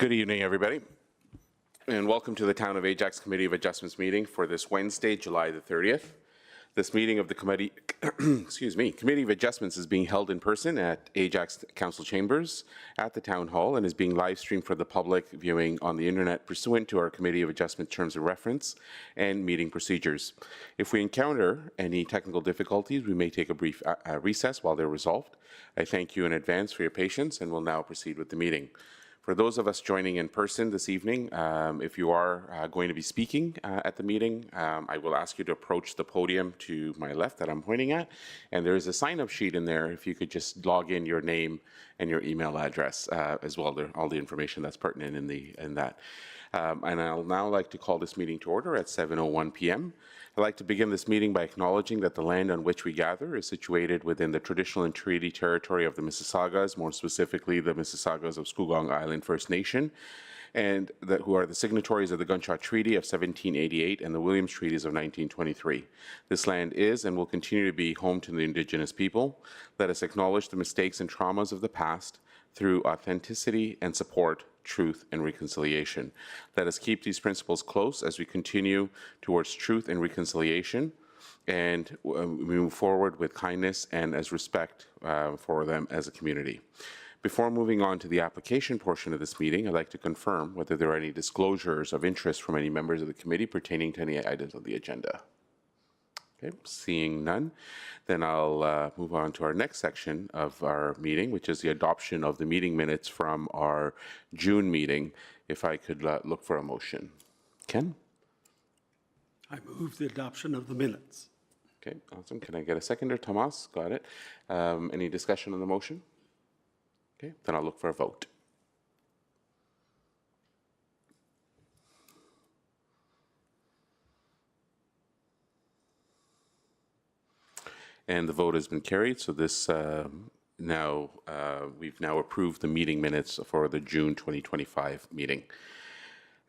Good evening, everybody, and welcome to the Town of Ajax Committee of Adjustments meeting for this Wednesday, July the 30th. This meeting of the committee, Committee of Adjustments is being held in person at Ajax Council Chambers at the Town Hall and is being live streamed for the public viewing on the internet pursuant to our Committee of Adjustment terms of reference and meeting procedures. If we encounter any technical difficulties, we may take a brief recess while they're resolved. I thank you in advance for your patience and will now proceed with the meeting. For those of us joining in person this evening, if you are going to be speaking at the meeting, I will ask you to approach the podium to my left that I'm pointing at, and there is a sign-up sheet in there. If you could just log in your name and your email address as well, all the information that's pertinent in that. And I'll now like to call this meeting to order at 7:01 p.m. I'd like to begin this meeting by acknowledging that the land on which we gather is situated within the traditional and treaty territory of the Mississaugas, more specifically the Mississaugas of Scugong Island First Nation, and who are the signatories of the Gunshot Treaty of 1788 and the Williams Treaties of 1923. This land is and will continue to be home to the Indigenous people. Let us acknowledge the mistakes and traumas of the past through authenticity and support, truth, and reconciliation. Let us keep these principles close as we continue towards truth and reconciliation and move forward with kindness and as respect for them as a community. Before moving on to the application portion of this meeting, I'd like to confirm whether there are any disclosures of interest from any members of the committee pertaining to any items on the agenda. Okay, seeing none, then I'll move on to our next section of our meeting, which is the adoption of the meeting minutes from our June meeting. If I could look for a motion. Ken? I move the adoption of the minutes. Okay, awesome. Can I get a seconder? Tomas, got it. Any discussion on the motion? Okay, then I'll look for a vote. And the vote has been carried, so this we've now approved the meeting minutes for the June 2025 meeting.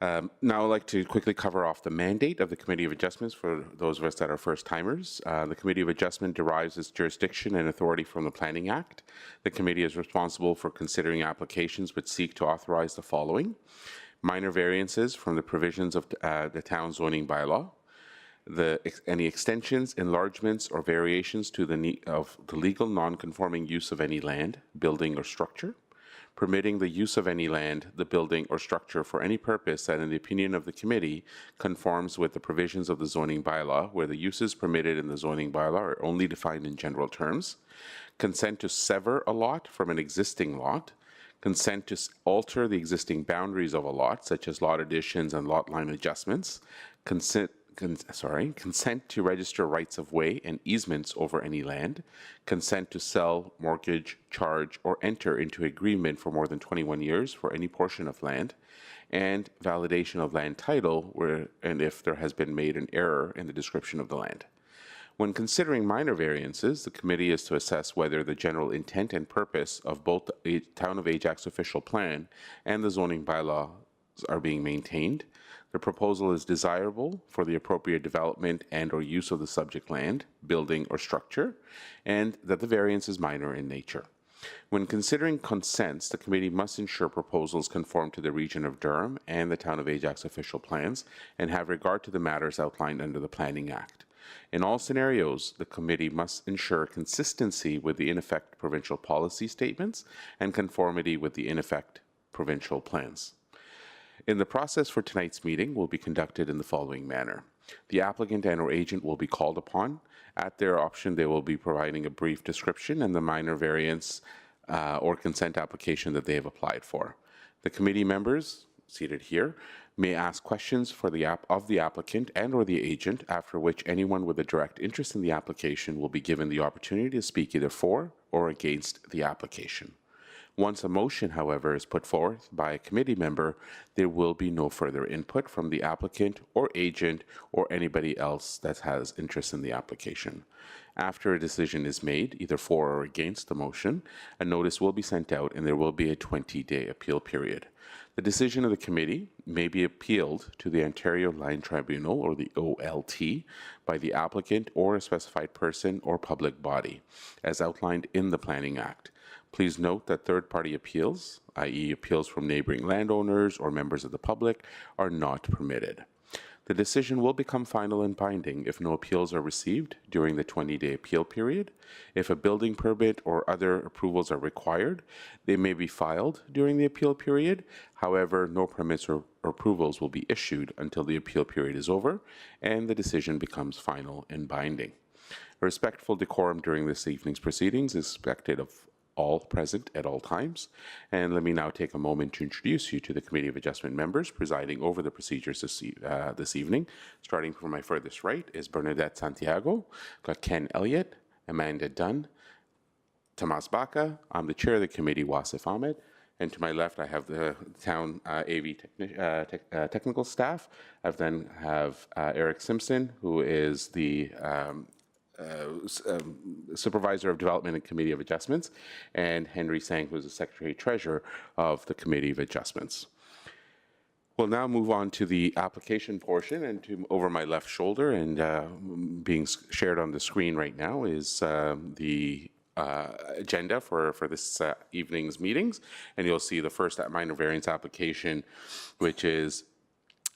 Now I'd like to quickly cover off the mandate of the Committee of Adjustments for those of us that are first-timers. The Committee of Adjustment derives its jurisdiction and authority from the Planning Act. The committee is responsible for considering applications which seek to authorize the following: minor variances from the provisions of the town zoning bylaw, any extensions, enlargements, or variations to the legal non-conforming use of any land, building, or structure, permitting the use of any land, the building, or structure for any purpose that, in the opinion of the committee, conforms with the provisions of the zoning bylaw, where the uses permitted in the zoning bylaw are only defined in general terms, consent to sever a lot from an existing lot, consent to alter the existing boundaries of a lot, such as lot additions and lot line adjustments, consent to register rights of way and easements over any land, consent to sell, mortgage, charge, or enter into agreement for more than 21 years for any portion of land, and validation of land title and if there has been made an error in the description of the land. When considering minor variances, the committee is to assess whether the general intent and purpose of both the Town of Ajax official plan and the zoning bylaws are being maintained. The proposal is desirable for the appropriate development and or use of the subject land, building, or structure, and that the variance is minor in nature. When considering consents, the committee must ensure proposals conform to the Region of Durham and the Town of Ajax official plans and have regard to the matters outlined under the Planning Act. In all scenarios, the committee must ensure consistency with the in effect provincial policy statements and conformity with the in effect provincial plans. In the process for tonight's meeting will be conducted in the following manner. The applicant and or agent will be called upon. At their option, they will be providing a brief description and the minor variance or consent application that they have applied for. The committee members, seated here, may ask questions of the applicant and or the agent, after which anyone with a direct interest in the application will be given the opportunity to speak either for or against the application. Once a motion, however, is put forth by a committee member, there will be no further input from the applicant or agent or anybody else that has interest in the application. After a decision is made, either for or against the motion, a notice will be sent out and there will be a 20-day appeal period. The decision of the committee may be appealed to the Ontario Line Tribunal, or the OLT, by the applicant or a specified person or public body, as outlined in the Planning Act. Please note that third-party appeals, i.e. appeals from neighboring landowners or members of the public, are not permitted. The decision will become final and binding if no appeals are received during the 20-day appeal period. If a building permit or other approvals are required, they may be filed during the appeal period. However, no permits or approvals will be issued until the appeal period is over and the decision becomes final and binding. A respectful decorum during this evening's proceedings is expected of all present at all times. And let me now take a moment to introduce you to the Committee of Adjustment members presiding over the procedures this evening. Starting from my furthest right is Bernadette Santiago, got Ken Elliott, Amanda Dunn, Tomas Baca. I'm the chair of the committee, Wasif Ahmed. And to my left, I have the town AV technical staff. I then have Eric Simpson, who is the Supervisor of Development and Committee of Adjustments, and Henry Sang, who is the Secretary-Treasurer of the Committee of Adjustments. We'll now move on to the application portion, and over my left shoulder and being shared on the screen right now is the agenda for this evening's meetings, and you'll see the first minor variance application, which is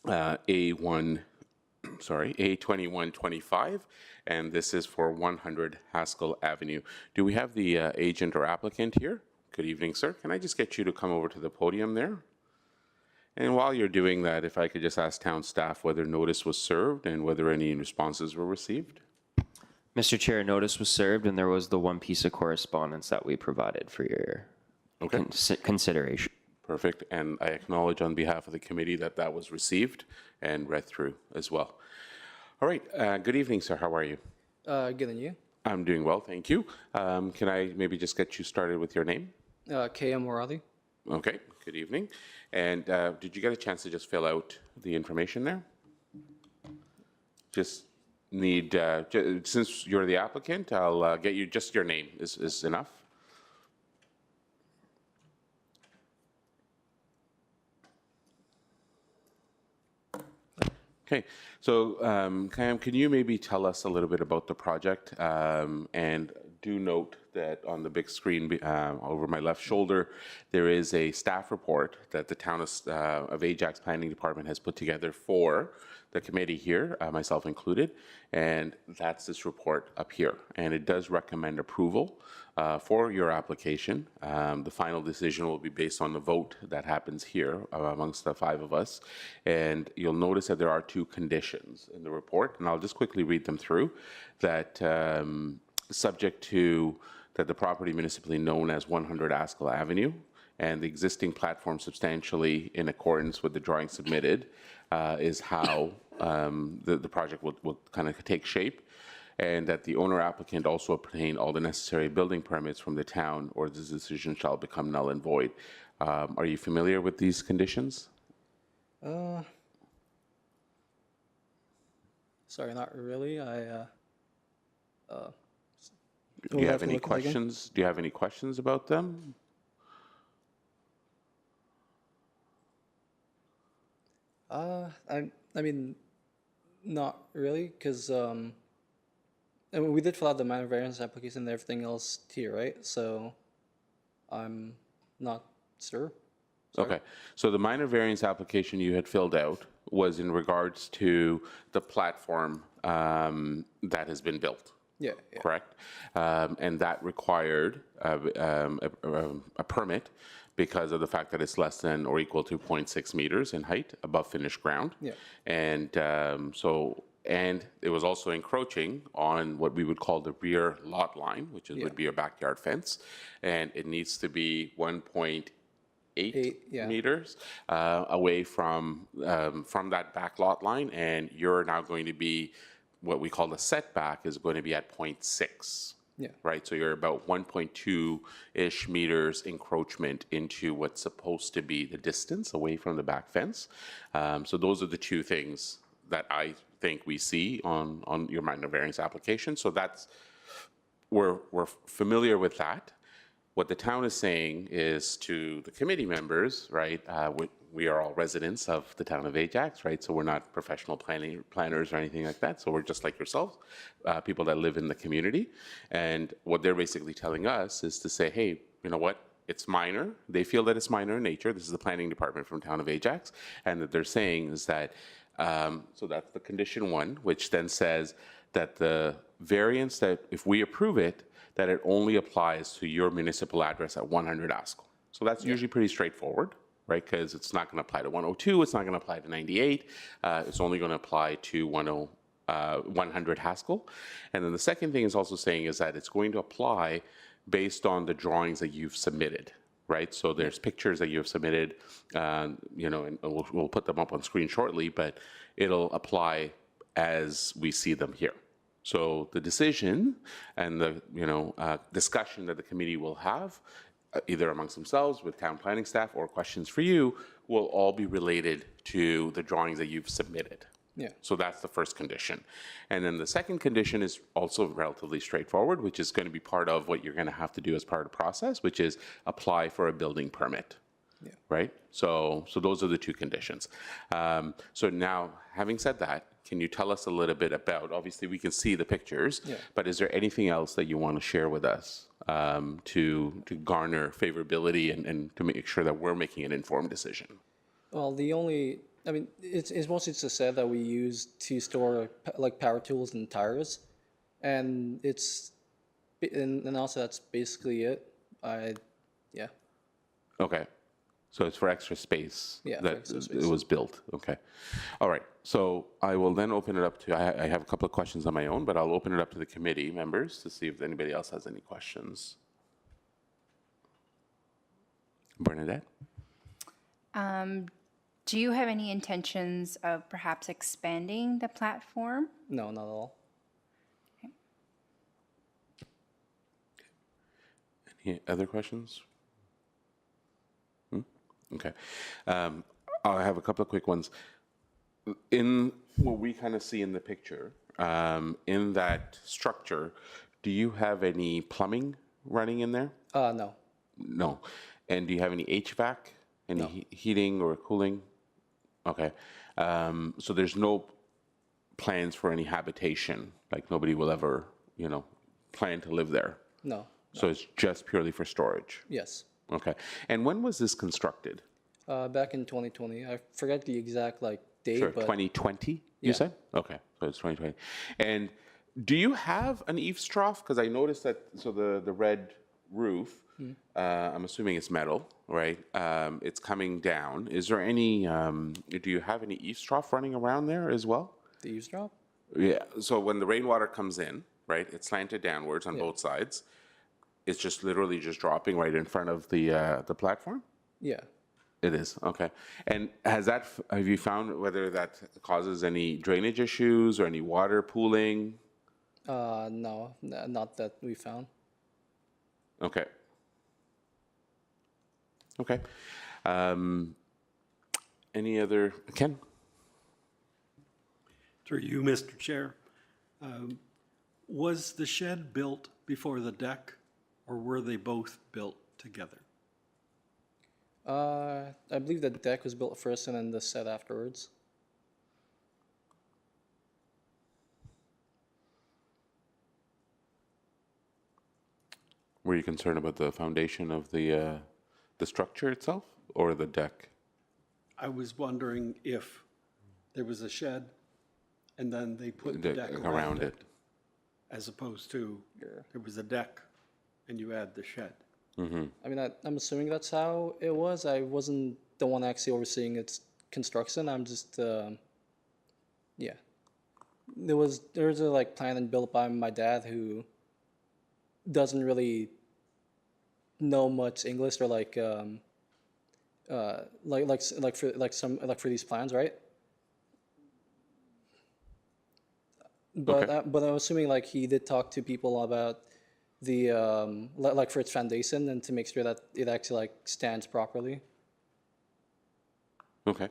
A2125, and this is for 100 Haskell Avenue. Do we have the agent or applicant here? Good evening, sir. Can I just get you to come over to the podium there? And while you're doing that, if I could just ask town staff whether notice was served and whether any responses were received? Mr. Chair, notice was served, and there was the one piece of correspondence that we provided for your consideration. Perfect. And I acknowledge on behalf of the committee that that was received and read through as well. All right. Good evening, sir. How are you? Good, and you? I'm doing well, thank you. Can I maybe just get you started with your name? KM Morali. Okay. Good evening. And did you get a chance to just fill out the information there? Just need, since you're the applicant, I'll get you just your name is enough. Okay, so Cam, can you maybe tell us a little bit about the project? And do note that on the big screen over my left shoulder, there is a staff report that the Town of Ajax Planning Department has put together for the committee here, myself included, and that's this report up here. And it does recommend approval for your application. The final decision will be based on the vote that happens here amongst the 5 of us. And you'll notice that there are 2 conditions in the report, and I'll just quickly read them through. That subject to that the property municipally known as 100 Haskell Avenue and the existing platform substantially in accordance with the drawing submitted is how the project will kind of take shape, and that the owner applicant also obtain all the necessary building permits from the town, or this decision shall become null and void. Are you familiar with these conditions? Sorry, not really. Do you have any questions? Do you have any questions about them? I mean, not really, because I mean, we did fill out the minor variance application and everything else here, right? So I'm not sure. Okay, so the minor variance application you had filled out was in regards to the platform that has been built. Yeah. Correct? And that required a permit because of the fact that it's less than or equal to 0.6 meters in height above finished ground. Yeah. And and it was also encroaching on what we would call the rear lot line, which would be a backyard fence, and it needs to be 1.8 meters away from that back lot line, and you're now going to be what we call the setback is going to be at 0.6. Yeah. Right. So you're about 1.2-ish meters encroachment into what's supposed to be the distance away from the back fence. So those are the 2 things that I think we see on your minor variance application. So that's we're familiar with that. What the town is saying is to the committee members, right? We are all residents of the town of Ajax, right? So we're not professional planners or anything like that. So we're just like yourselves, people that live in the community. And what they're basically telling us is to say, hey, you know what, it's minor. They feel that it's minor in nature. This is the planning department from town of Ajax. And that they're saying is that, so that's the condition one, which then says that the variance that if we approve it, that it only applies to your municipal address at 100 Askell. So that's usually pretty straightforward, right? Because it's not going to apply to 102, it's not going to apply to 98, it's only going to apply to 100 Haskell. And then the second thing is also saying is that it's going to apply based on the drawings that you've submitted, right? So there's pictures that you have submitted, you know, and we'll put them up on screen shortly, but it'll apply as we see them here. So the decision and the, you know, discussion that the committee will have, either amongst themselves with town planning staff or questions for you, will all be related to the drawings that you've submitted. Yeah. So that's the first condition. And then the second condition is also relatively straightforward, which is going to be part of what you're going to have to do as part of the process, which is apply for a building permit. Yeah. Right? So those are the two conditions. So now, having said that, can you tell us a little bit about, obviously we can see the pictures, but is there anything else that you want to share with us to garner favorability and to make sure that we're making an informed decision? Well, the only, I mean, it's mostly just said that we use to store like power tools and tires, and and also that's basically it. Yeah. Okay. So it's for extra space Yeah, for that extra space. it was built. Okay. All right. So I will then open it up to, I have a couple of questions on my own, but I'll open it up to the committee members to see if anybody else has any questions. Bernadette? Do you have any intentions of perhaps expanding the platform? No, not at all. Any other questions? Okay. I have a couple of quick ones. In what we kind of see in the picture, in that structure, do you have any plumbing running in there? No. No. And do you have any HVAC? Any heating or cooling? Okay. So there's no plans for any habitation, like nobody will ever, you know, plan to live there. No. So it's just purely for storage. Yes. Okay. And when was this constructed? Back in 2020. I forget the exact like date, Sure, but 2020, you Yeah. said? Okay, so it's 2020. And do you have an eaves trough? Because I noticed that, so the red roof, I'm assuming it's metal, right? It's coming down. Is there any, do you have any eaves trough running around there as well? the eavesdrop. Yeah, so when the rainwater comes in, right, it's slanted downwards on both sides. It's just literally just dropping right in front of the platform? Yeah. It is, okay. And have you found whether that causes any drainage issues or any water pooling? No, not that we found. Okay. Okay. Any other, Ken? Through you, Mr. Chair. Was the shed built before the deck, or were they both built together? I believe the deck was built first and then the set afterwards. Were you concerned about the foundation of the structure itself or the deck? I was wondering if there was a shed and then they put the deck around it, as opposed to there was a deck and you add the shed. I mean, I'm assuming that's how it was. I wasn't the one actually overseeing its construction. I'm just, yeah. There was a like plan and built by my dad who doesn't really know much English or like for these plans, right? But Okay. but I'm assuming like he did talk to people about the like for its foundation and to make sure that it actually like stands properly. Okay.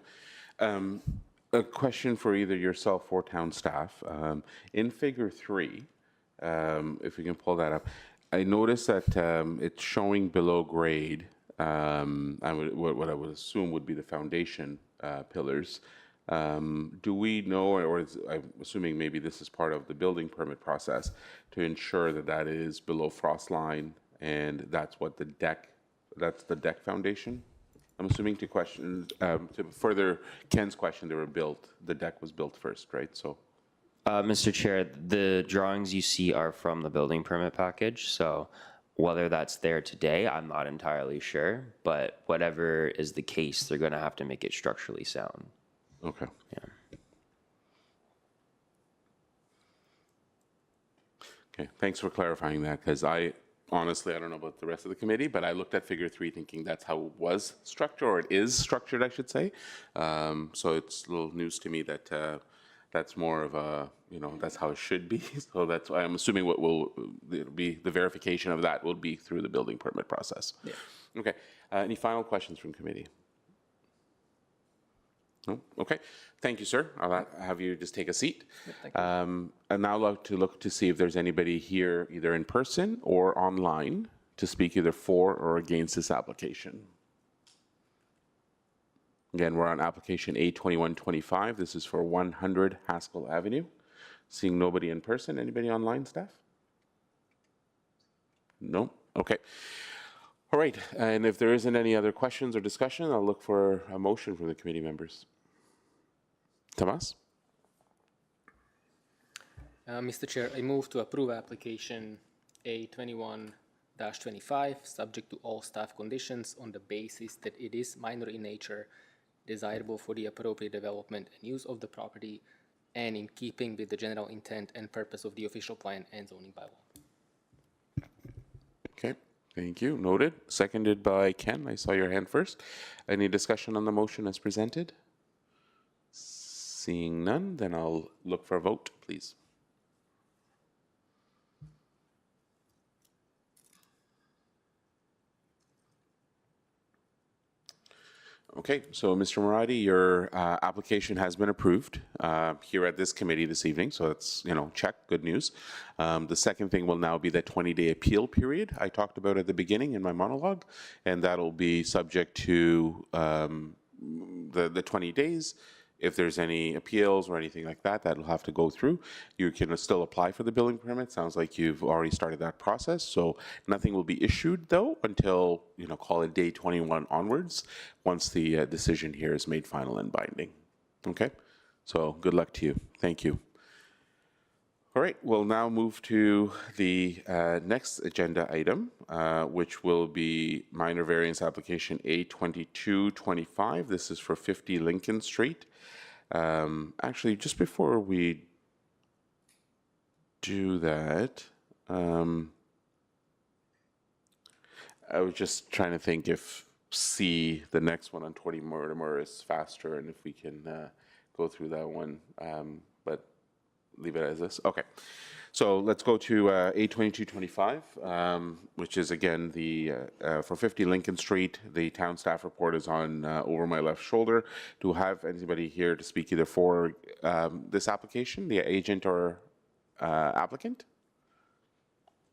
A question for either yourself or town staff. In Figure 3, if we can pull that up, I noticed that it's showing below grade what I would assume would be the foundation pillars. Do we know, or I'm assuming maybe this is part of the building permit process, to ensure that that is below frost line and that's what the deck, that's the deck foundation. I'm assuming to question, to further Ken's question, the deck was built first, right? So, Mr. Chair, the drawings you see are from the building permit package, so whether that's there today, I'm not entirely sure, but whatever is the case, they're gonna have to make it structurally sound. okay. Yeah. Okay, thanks for clarifying that, because honestly, I don't know about the rest of the committee, but I looked at figure 3 thinking that's how it was structured, or it is structured, I should say. So it's a little news to me that that's more of a, that's how it should be. So that's why I'm assuming what will be the verification of that will be through the building permit process. Yeah. Okay, any final questions from committee? No? Okay. Thank you, sir. I'll have you just take a seat. And now I'd like to look to see if there's anybody here, either in person or online, to speak either for or against this application. Again, we're on application A2125. This is for 100 Haskell Avenue. Seeing nobody in person. Anybody online, staff? No? Okay. All right. And if there isn't any other questions or discussion, I'll look for a motion from the committee members. Tomas? Mr. Chair, I move to approve application A21-25, subject to all staff conditions on the basis that it is minor in nature, desirable for the appropriate development and use of the property, and in keeping with the general intent and purpose of the official plan and zoning bylaw. Okay, thank you. Noted. Seconded by Ken. I saw your hand first. Any discussion on the motion as presented? Seeing none, then I'll look for a vote, please. Okay, so Mr. Muradi, your application has been approved here at this committee this evening, so that's, check, good news. The second thing will now be the 20-day appeal period I talked about at the beginning in my monologue, and that'll be subject to the 20 days. If there's any appeals or anything like that, that'll have to go through. You can still apply for the building permit. Sounds like you've already started that process. So nothing will be issued, though, until, call it day 21 onwards, once the decision here is made final and binding. Okay? So good luck to you. Thank you. All right, we'll now move to the next agenda item, which will be minor variance application A2225. This is for 50 Lincoln Street. Actually, just before we do that, I was just trying to think if C, the next one on 20 Mortimer, is faster, and if we can go through that one. But leave it as this. Okay. So let's go to A2225, which is again the for 50 Lincoln Street. The town staff report is on over my left shoulder. Do I have anybody here to speak either for this application, the agent or applicant?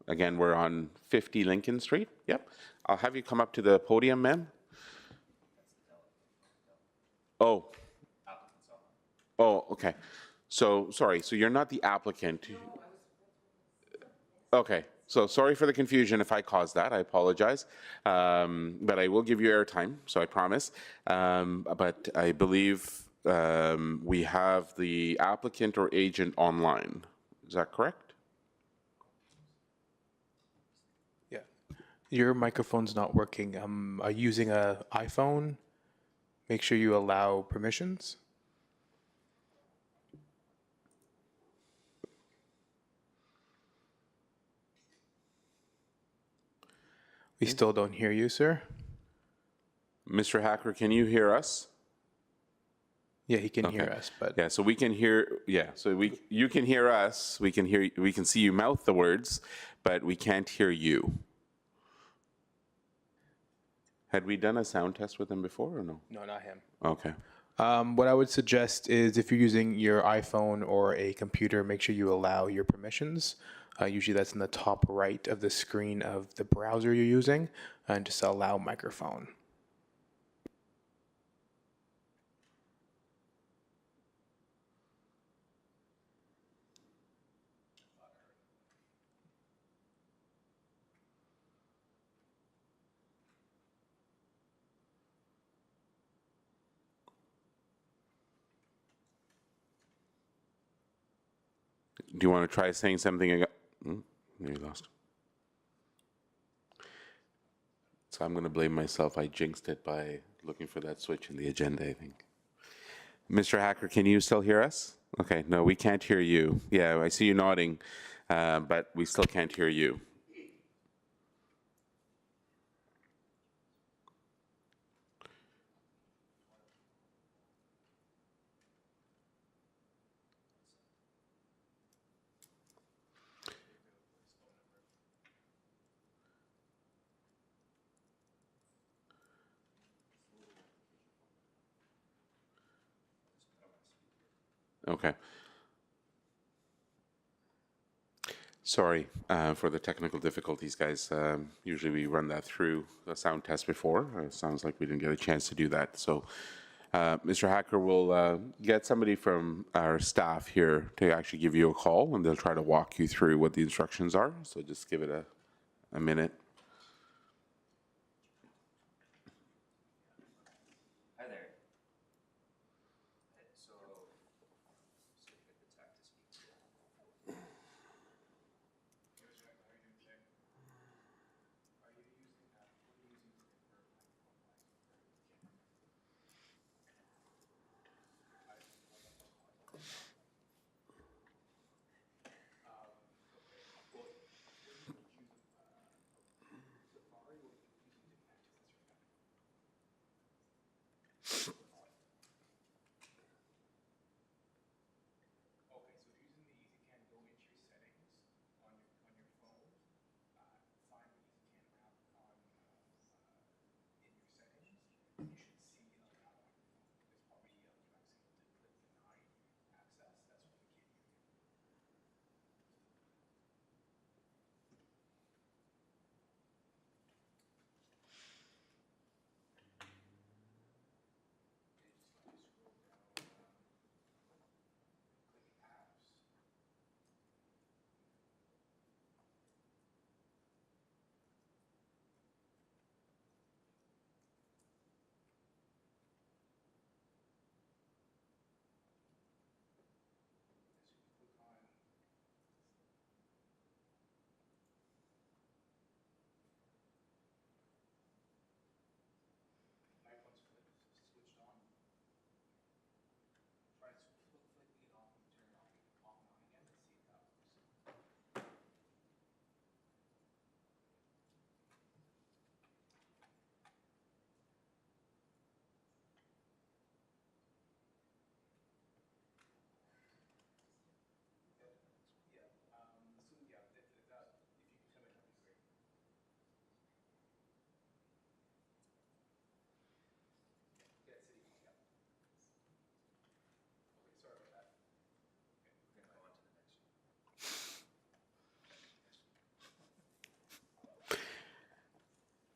Again, we're on 50 Lincoln Street. Yep. I'll have you come up to the podium, ma'am. Oh. Oh, okay. So, sorry, so you're not the applicant. Okay, so sorry for the confusion if I caused that, I apologize. But I will give you airtime, so I promise. But I believe we have the applicant or agent online. Is that correct? Yeah. Your microphone's not working. Are you using an iPhone? Make sure you allow permissions. We still don't hear you, sir. Mr. Hacker, can you hear us? Yeah, he can hear us, but Yeah, so we can hear, you can hear us, we can see you mouth the words, but we can't hear you. Had we done a sound test with him before or no? no, not him. Okay. What I would suggest is if you're using your iPhone or a computer, make sure you allow your permissions. Usually that's in the top right of the screen of the browser you're using, and just allow microphone. Do you want to try saying something again? Maybe lost. So I'm going to blame myself. I jinxed it by looking for that switch in the agenda, I think. Mr. Hacker, can you still hear us? Okay, no, we can't hear you. Yeah, I see you nodding, but we still can't hear you. Okay. Sorry for the technical difficulties, guys. Usually we run that through a sound test before. It sounds like we didn't get a chance to do that. So Mr. Hacker will get somebody from our staff here to actually give you a call, and they'll try to walk you through what the instructions are. So just give it a minute. Hi there.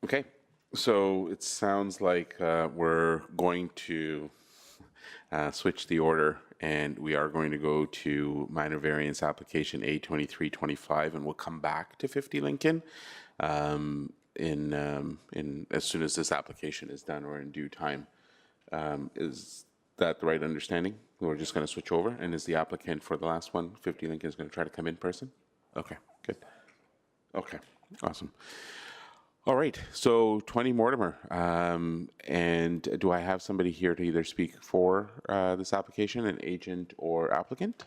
Okay, so it sounds like we're going to switch the order, and we are going to go to minor variance application A2325, and we'll come back to 50 Lincoln in as soon as this application is done or in due time. Is that the right understanding? We're just going to switch over, and is the applicant for the last one, 50 Lincoln, is going to try to come in person? Okay, good. Okay, awesome. All right, so 20 Mortimer, and do I have somebody here to either speak for this application, an agent or applicant?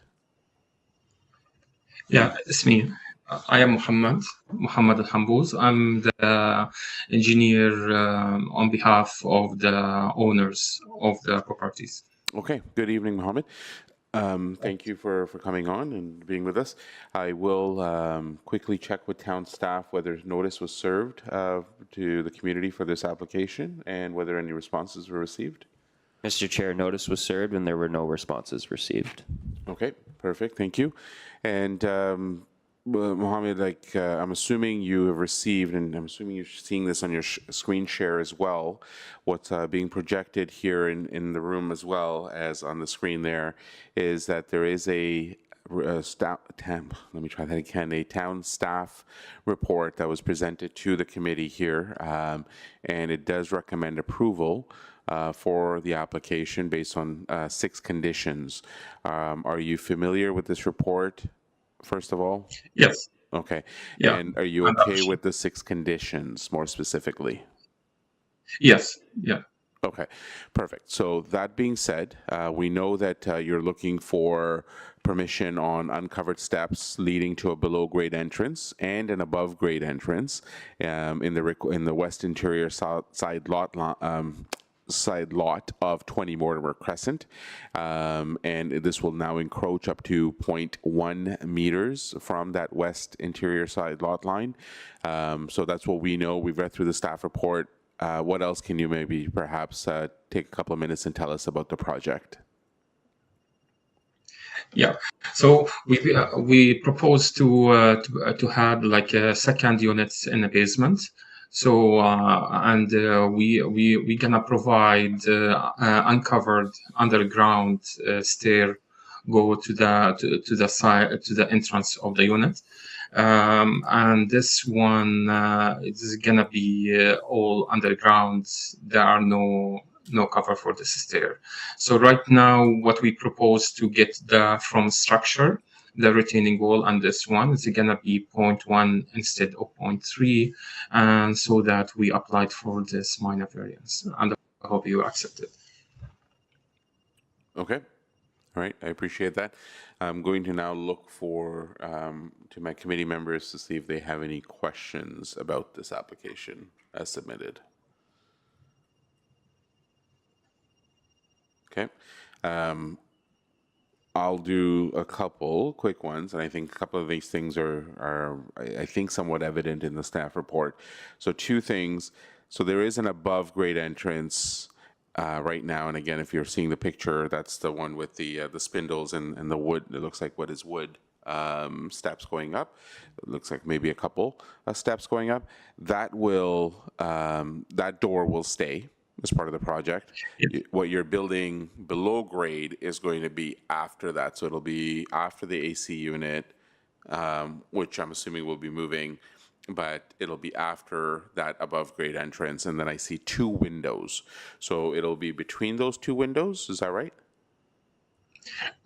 Yeah, it's me. I am Muhammad Al-Hambuz. I'm the engineer on behalf of the owners of the properties. Okay, good evening, Mohammed. Thank you for coming on and being with us. I will quickly check with town staff whether notice was served to the community for this application and whether any responses were received. Mr. Chair, notice was served and there were no responses received. Okay, perfect, thank you. And Mohammed, like I'm assuming you have received, and I'm assuming you're seeing this on your screen share as well, what's being projected here in the room as well as on the screen there is that there is a town staff report that was presented to the committee here, and it does recommend approval for the application based on 6 conditions. Are you familiar with this report? first of all? Yes. Okay. Yeah. And are you And okay with the 6 conditions more specifically? yes. Yeah. Okay, perfect. So that being said, we know that you're looking for permission on uncovered steps leading to a below-grade entrance and an above-grade entrance in the west interior side lot of 20 Mortimer Crescent, and this will now encroach up to 0.1 meters from that west interior side lot line. So that's what we know. We've read through the staff report. What else can you maybe perhaps take a couple of minutes and tell us about the project? Yeah. So we propose to have like second units in the basement. So we gonna provide uncovered underground stair go to the side to the entrance of the unit. And this one is gonna be all underground. There are no cover for this stair. So right now, what we propose to get from structure, the retaining wall, and this one is gonna be 0.1 instead of 0.3, and so that we applied for this minor variance, and I hope you accept it. Okay. All right, I appreciate that. I'm going to now look for to my committee members to see if they have any questions about this application as submitted. Okay. I'll do a couple quick ones, and I think a couple of these things are I think somewhat evident in the staff report. So 2 things. So there is an above grade entrance right now, and again, if you're seeing the picture, that's the one with the spindles and the wood. It looks like what is wood steps going up. It looks like maybe a couple steps going up. That will that door will stay as part of the project. What you're building below grade is going to be after that, so it'll be after the AC unit, which I'm assuming will be moving. But it'll be after that above grade entrance, and then I see 2 windows. So it'll be between those 2 windows, is that right?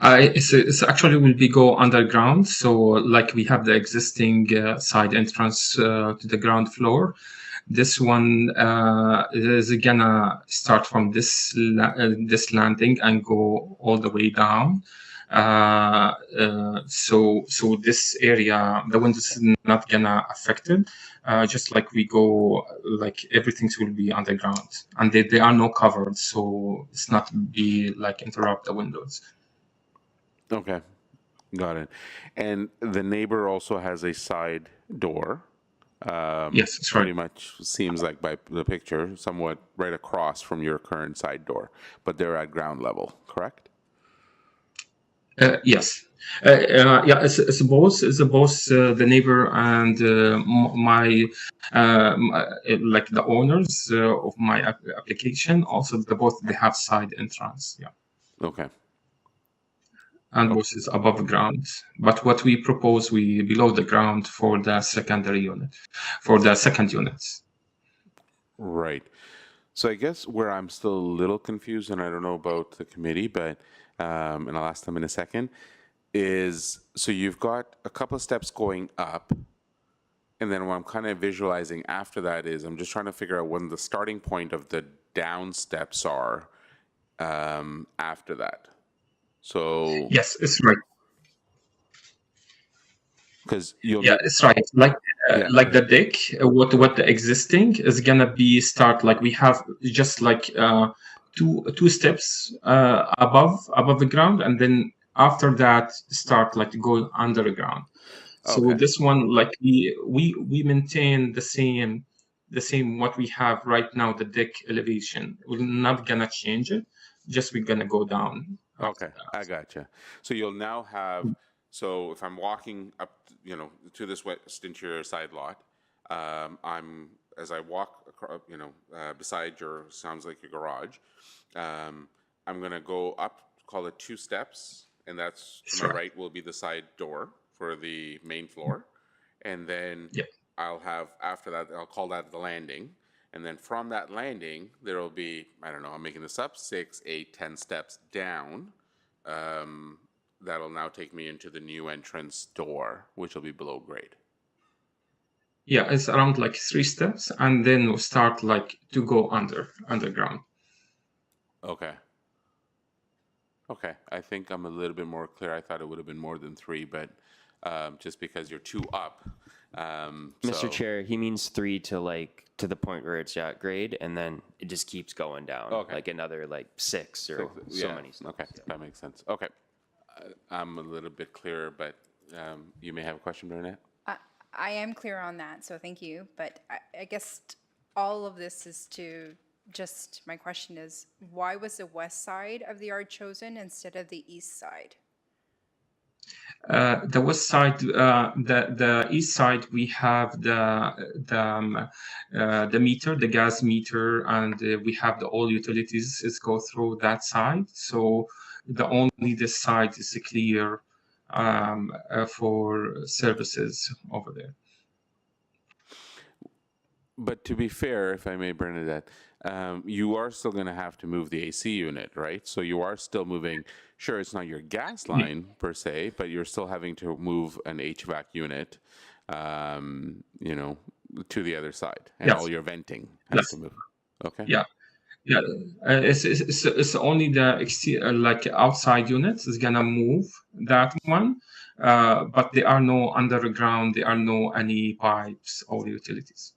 It's actually will be go underground. So like we have the existing side entrance to the ground floor. This one is gonna start from this landing and go all the way down. So this area, the windows is not gonna affect it. Just like we go, like everything will be underground, and they are no covered, so it's not be like interrupt the windows. Okay, got it. And the neighbor also has a side door. Yes, that's right. Pretty much seems like by the picture, somewhat right across from your current side door, but they're at ground level, correct? Yes. Yeah, it's both the neighbor and my like the owners of my application. Also, both they have side entrance. Yeah. Okay. And both is above ground. But what we propose, we below the ground for the secondary unit, for the second units. Right. So I guess where I'm still a little confused, and I don't know about the committee, but and I'll ask them in a second, is so you've got a couple of steps going up, and then what I'm kind of visualizing after that is I'm just trying to figure out when the starting point of the down steps are after that. So Yes, it's right. because you'll Yeah, it's right. Like like the deck, what the existing is gonna be start like we have just like two steps above the ground, and then after that start like go underground. So Okay. this one like we maintain the same what we have right now, the deck elevation. We're not gonna change it. Just we're gonna go down. Okay, I gotcha. So you'll now have, so if I'm walking up, to this west interior side lot, as I walk across, beside your, sounds like your garage, I'm gonna go up, call it 2 steps, and that's, to my right will be the side door for the main floor. And then I'll have, after that, I'll call that the landing. And then from that landing, there will be, I don't know, I'm making this up, 6, 8, 10 steps down that'll now take me into the new entrance door, which will be below grade. Yeah, it's around like 3 steps, and then we'll start like to go underground. Okay. Okay, I think I'm a little bit more clear. I thought it would have been more than 3, but just because you're 2 up. Mr. so- Chair, he means 3 to the point where it's at grade, and then it just keeps going down, Okay. like another 6 or so yeah, many steps. Okay, that makes sense. Okay, I'm a little bit clearer, but you may have a question, Bernadette? I am clear on that, so thank you. But I guess all of this is to just, my question is, why was the west side of the yard chosen instead of the east side? The west side, the east side, we have the meter, the gas meter, and we have the all utilities is go through that side. So only this side is clear for services over there. But to be fair, if I may, Bernadette, you are still going to have to move the AC unit, right? So you are still moving. Sure, it's not your gas line per se, but you're still having to move an HVAC unit, to the other side, and Yes. all your venting has to move. Okay. Yeah. Yeah, it's only the like outside units is gonna move that one, but there are no underground. There are no any pipes or utilities.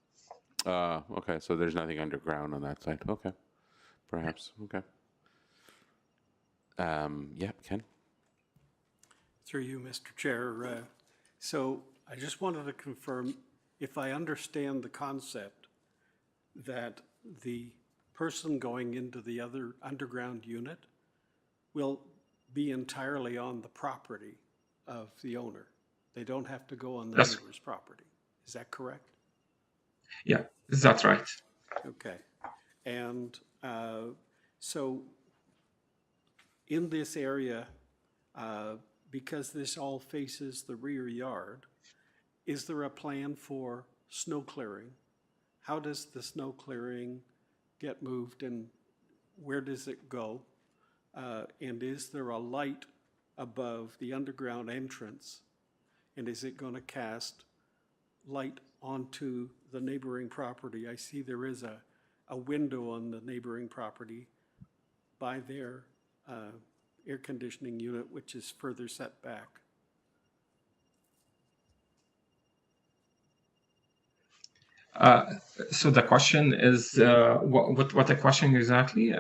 Okay, so there's nothing underground on that side. Okay, perhaps. Okay. Yeah, Ken. Through you, Mr. Chair. So I just wanted to confirm if I understand the concept that the person going into the other underground unit will be entirely on the property of the owner. They don't have to go on the That's- neighbor's property. Is that correct? Yeah, that's right. Okay. And so in this area, because this all faces the rear yard, is there a plan for snow clearing? How does the snow clearing get moved and where does it go? And is there a light above the underground entrance? And is it going to cast light onto the neighboring property? I see there is a window on the neighboring property by their air conditioning unit, which is further set back. So the question is, what the question exactly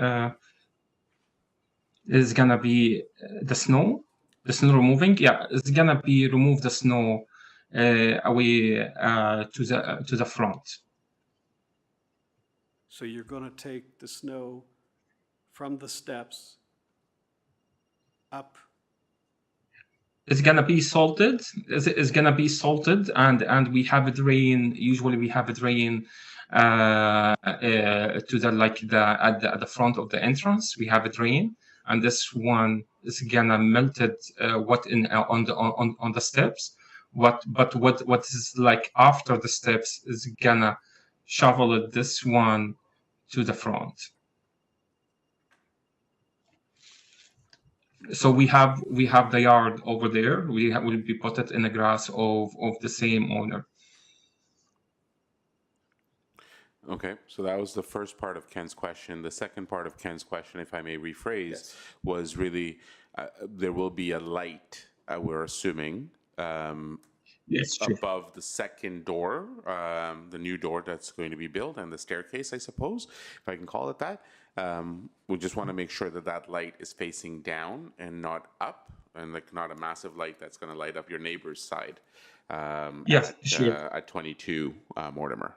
is gonna be the snow removing? Yeah, it's gonna be remove the snow away to the front. So you're going to take the snow from the steps up. It's gonna be salted. It's gonna be salted, and we have it rain. Usually, we have it rain to the front of the entrance. We have it rain, and this one is gonna melted on the steps. What is like after the steps is gonna shovel it this one to the front. So we have the yard over there. Will be put it in the grass of the same owner. Okay, so that was the first part of Ken's question. The second part of Ken's question, if I may rephrase, was really there will be a light, we're assuming, Yes, true. above the second door, the new door that's going to be built, and the staircase, I suppose, if I can call it that. We just want to make sure that that light is facing down and not up, and like not a massive light that's going to light up your neighbor's side. Yes, sure. At 22 Mortimer.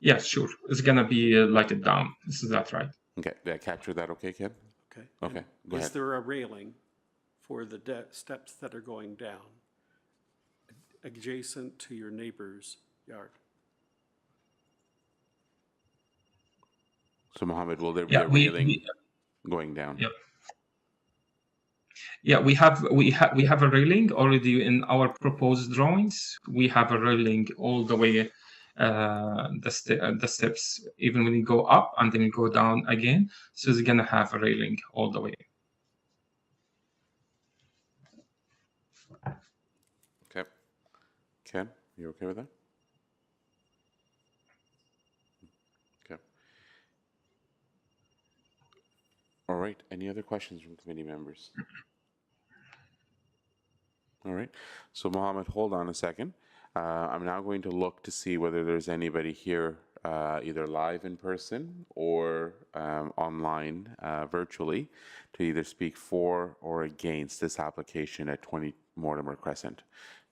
Yes, sure. It's gonna be lighted down. Is that right? Okay, did I capture that? Okay, Ken. Okay. Okay, And go is ahead. there a railing for the steps that are going down adjacent to your neighbor's yard? So, Mohammed, will there be Yeah, a railing going down? Yep. Yeah, we have a railing already in our proposed drawings. We have a railing all the way the steps, even when you go up and then you go down again. So it's gonna have a railing all the way. You okay with that? Okay. All right. Any other questions from committee members? All right. So Mohammed, hold on a second. I'm now going to look to see whether there's anybody here, either live in person or online virtually, to either speak for or against this application at 20 Mortimer Crescent.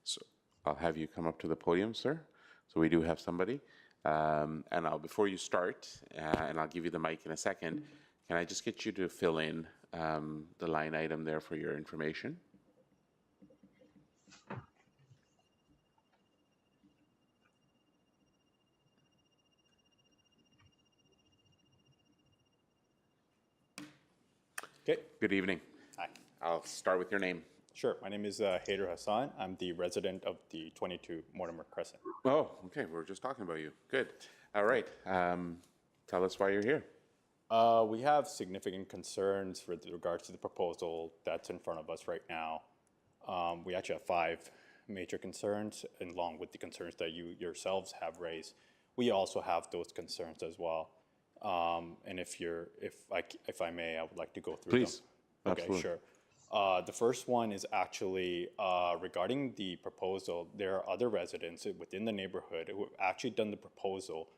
So I'll have you come up to the podium, sir. So we do have somebody. Before you start, and I'll give you the mic in a second, can I just get you to fill in the line item there for your information? Okay. Good evening. Hi. I'll start with your name. Sure. My name is Haider Hassan. I'm the resident of the 22 Mortimer Crescent. Oh, okay. We were just talking about you. Good. All right. Tell us why you're here. We have significant concerns with regards to the proposal that's in front of us right now. We actually have 5 major concerns, along with the concerns that you yourselves have raised. We also have those concerns as well. And if I may, I would like to go through Please. them. Okay, Absolutely. sure. The first one is actually regarding the proposal. There are other residents within the neighborhood who have actually done the proposal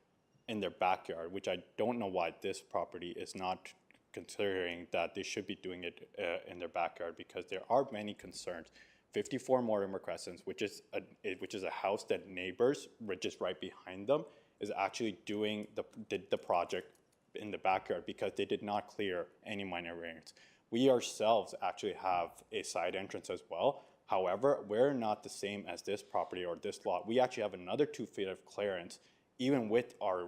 in their backyard, which I don't know why this property is not considering that they should be doing it in their backyard, because there are many concerns. 54 Mortimer Crescent, which is a house that neighbors just right behind them is actually doing the project in the backyard because they did not clear any minor variance. We ourselves actually have a side entrance as well. However, we're not the same as this property or this lot. We actually have another 2 feet of clearance, even with our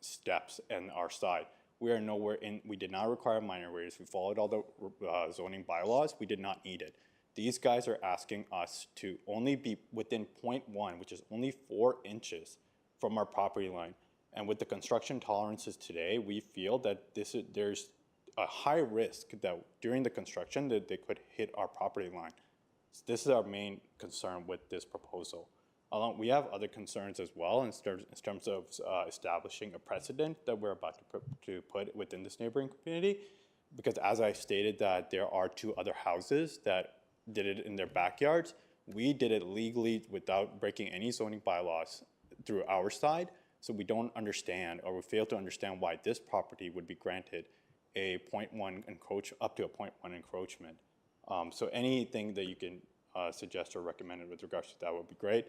steps and our side. We are nowhere in. We did not require minor variance. We followed all the zoning bylaws. We did not need it. These guys are asking us to only be within 0.1, which is only 4 inches from our property line. And with the construction tolerances today, we feel that there's a high risk that during the construction that they could hit our property line. So this is our main concern with this proposal. We have other concerns as well in terms of establishing a precedent that we're about to put within this neighboring community. Because as I stated that there are 2 other houses that did it in their backyards, we did it legally without breaking any zoning bylaws through our side. So we don't understand, or we fail to understand, why this property would be granted a 0.1 up to a 0.1 encroachment. So anything that you can suggest or recommend with regards to that would be great.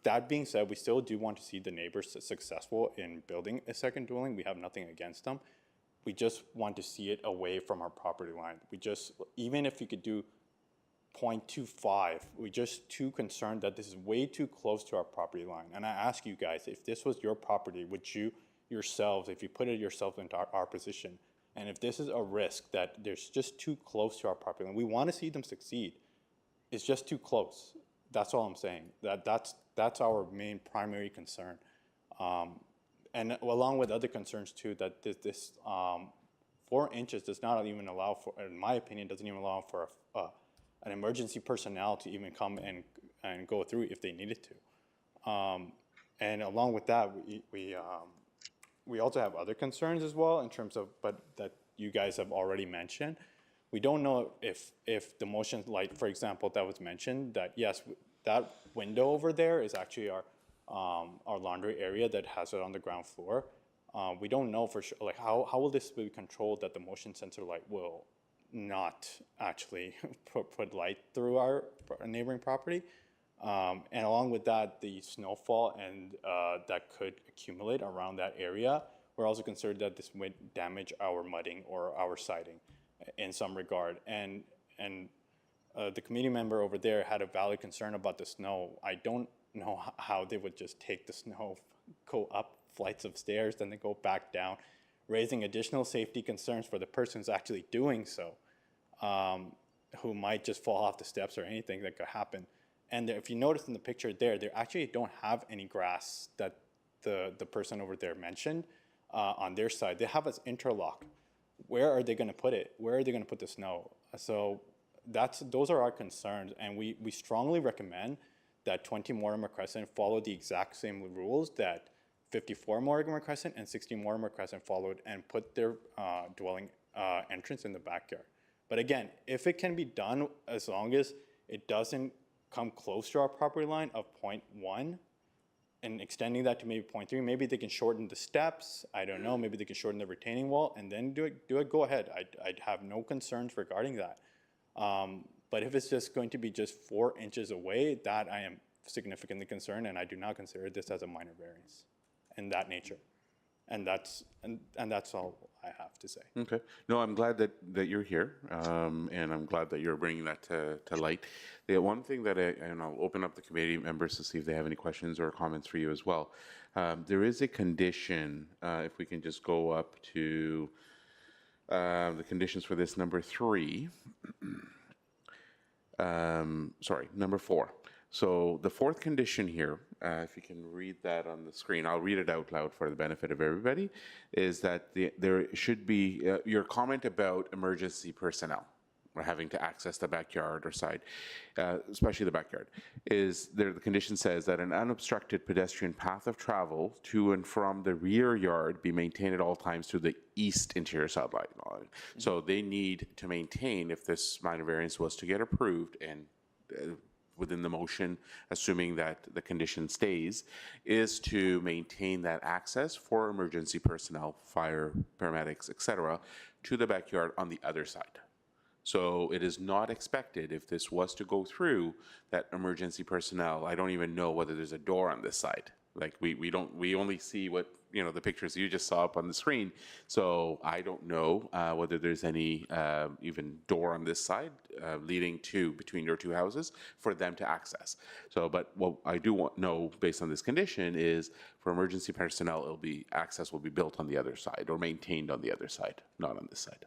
That being said, we still do want to see the neighbors successful in building a second dwelling. We have nothing against them. We just want to see it away from our property line. Even if you could do 0.25, we're just too concerned that this is way too close to our property line. And I ask you guys, if this was your property, would you yourselves, if you put it yourself into our position, and if this is a risk that there's just too close to our property line, we want to see them succeed. It's just too close. That's all I'm saying. That's our main primary concern. And along with other concerns too, that this 4 inches does not even allow for, in my opinion, doesn't even allow for an emergency personnel to even come and go through if they needed to. And along with that, we also have other concerns as well in terms of, but that you guys have already mentioned. We don't know if the motion light, for example, that was mentioned, that yes, that window over there is actually our laundry area that has it on the ground floor. We don't know for sure, like how will this be controlled that the motion sensor light will not actually put light through our neighboring property. And along with that, the snowfall and that could accumulate around that area. We're also concerned that this would damage our mudding or our siding in some regard. And the committee member over there had a valid concern about the snow. I don't know how they would just take the snow, go up flights of stairs, then they go back down, raising additional safety concerns for the person who's actually doing so, who might just fall off the steps or anything that could happen. And if you notice in the picture there, they actually don't have any grass that the person over there mentioned on their side. They have an interlock. Where are they going to put it? Where are they going to put the snow? So those are our concerns, and we strongly recommend that 20 Mortimer Crescent followed the exact same rules that 54 Mortimer Crescent and 60 Mortimer Crescent followed and put their dwelling entrance in the backyard. But again, if it can be done as long as it doesn't come close to our property line of 0.1 and extending that to maybe 0.3, maybe they can shorten the steps. I don't know, maybe they can shorten the retaining wall and then do it, go ahead. I'd have no concerns regarding that. But if it's just going to be just 4 inches away, that I am significantly concerned, and I do not consider this as a minor variance in that nature. And that's all I have to say. Okay. No, I'm glad that you're here, and I'm glad that you're bringing that to light. The one thing that and I'll open up the committee members to see if they have any questions or comments for you as well. There is a condition, if we can just go up to the conditions for this number 3. Sorry, number 4. So the 4th condition here, if you can read that on the screen, I'll read it out loud for the benefit of everybody, is that there should be your comment about emergency personnel or having to access the backyard or side, especially the backyard, is there. The condition says that an unobstructed pedestrian path of travel to and from the rear yard be maintained at all times to the east interior sideline. So they need to maintain, if this minor variance was to get approved and within the motion, assuming that the condition stays, is to maintain that access for emergency personnel, fire, paramedics, etc., to the backyard on the other side. So it is not expected, if this was to go through, that emergency personnel, I don't even know whether there's a door on this side. Like we only see what, the pictures you just saw up on the screen. So I don't know whether there's any even door on this side leading to between your two houses for them to access. So, but what I do know based on this condition is for emergency personnel, access will be built on the other side or maintained on the other side, not on this side.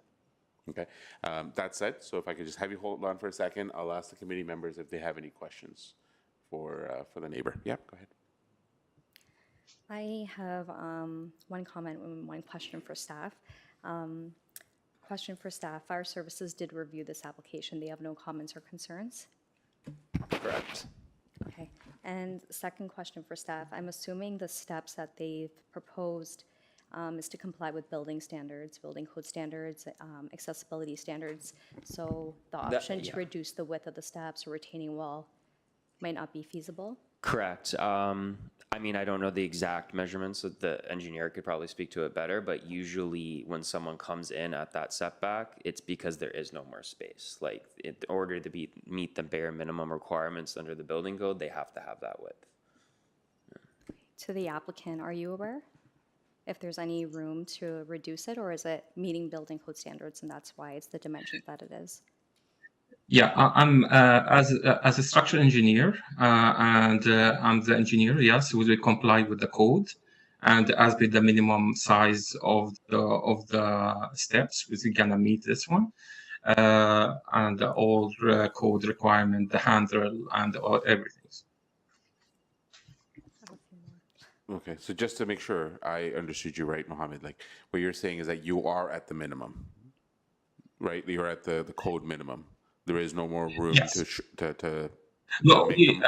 Okay. That said, so if I could just have you hold on for a second, I'll ask the committee members if they have any questions for the neighbor. Yeah, go ahead. I have one comment and one question for staff. Question for staff, Fire Services did review this application. They have no comments or concerns? Correct. Okay. And second question for staff, I'm assuming the steps that they've proposed is to comply with building standards, building code standards, accessibility standards. So the option to reduce the width of the steps or retaining wall might not be feasible? Correct. I mean, I don't know the exact measurements, so the engineer could probably speak to it better, but usually when someone comes in at that setback, it's because there is no more space. Like, in order to meet the bare minimum requirements under the building code, they have to have that width. To the applicant, are you aware if there's any room to reduce it, or is it meeting building code standards and that's why it's the dimensions that it is? Yeah, I'm as a structural engineer, and I'm the engineer. Yes, we will comply with the code, and as with the minimum size of the steps, we're gonna meet this one, and all code requirement, the handrail, and everything. Okay, so just to make sure I understood you right, Mohammed, like what you're saying is that you are at the minimum, right? You're at the code minimum. There is no more room to no, we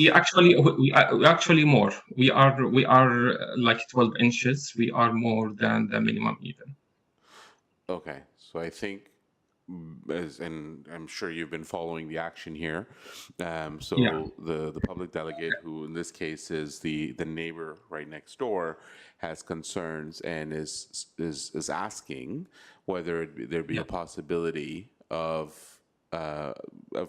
actually more. We are like 12 inches. We are more than the minimum even. Okay, so I think, and I'm sure you've been following the action here. The public delegate, who in this case is the neighbor right next door, has concerns and is asking whether there be a possibility of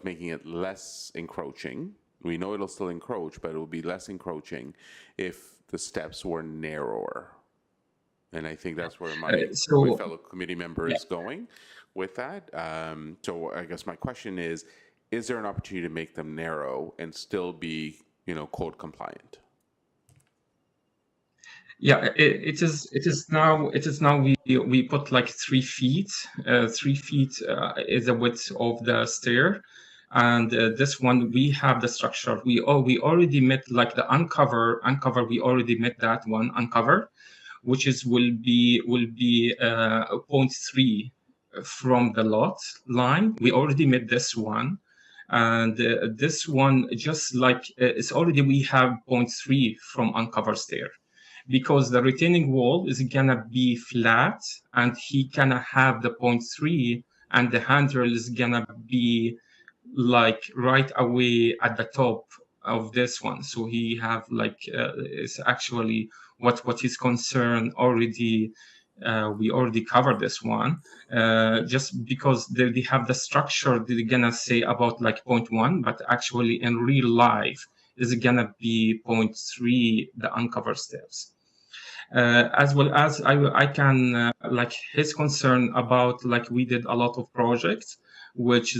making it less encroaching. We know it'll still encroach, but it will be less encroaching if the steps were narrower. And I think that's where my fellow committee member is going with that. So I guess my question is there an opportunity to make them narrow and still be, code compliant? Yeah, it is now. We put like 3 feet. 3 feet is the width of the stair, and this one we have the structure. We already met like the uncover. We already met that one uncover, which will be 0.3 from the lot line. We already met this one, And this one, just like it's already, we have 0.3 from uncovered stair, because the retaining wall is gonna be flat, and he gonna have the 0.3, and the handrail is gonna be like right away at the top of this one. So he have like it's actually what his concern already. We already covered this one, just because they have the structure they're gonna say about like 0.1, but actually in real life is gonna be 0.3 the uncovered steps. As well as I can like his concern about, like, we did a lot of projects which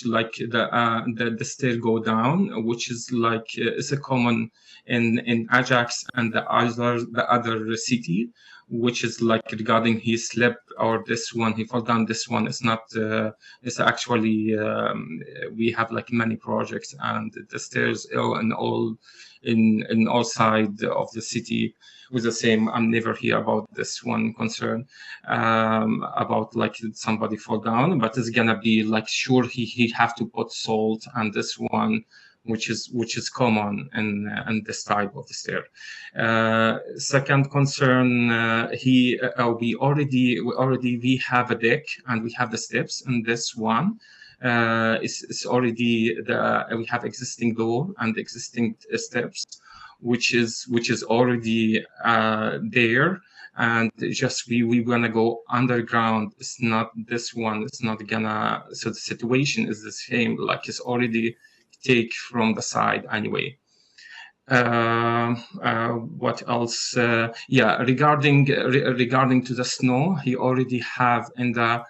like the stair go down, which is like is a common in Ajax and the other city, which is like regarding he slept, or this one he fell down. This one is not. It's actually we have like many projects, and the stairs in all sides of the city with the same. I'm never hear about this one concern about like somebody fall down, but it's gonna be like sure he have to put salt, and this one which is common in this type of the stair. Second concern, we already have a deck and we have the steps in this one. It's already we have existing door and existing steps, which is already there, and just we gonna go underground. It's not this one. It's not gonna. So the situation is the same. Like it's already take from the side anyway. What else? Regarding to the snow, he already have in the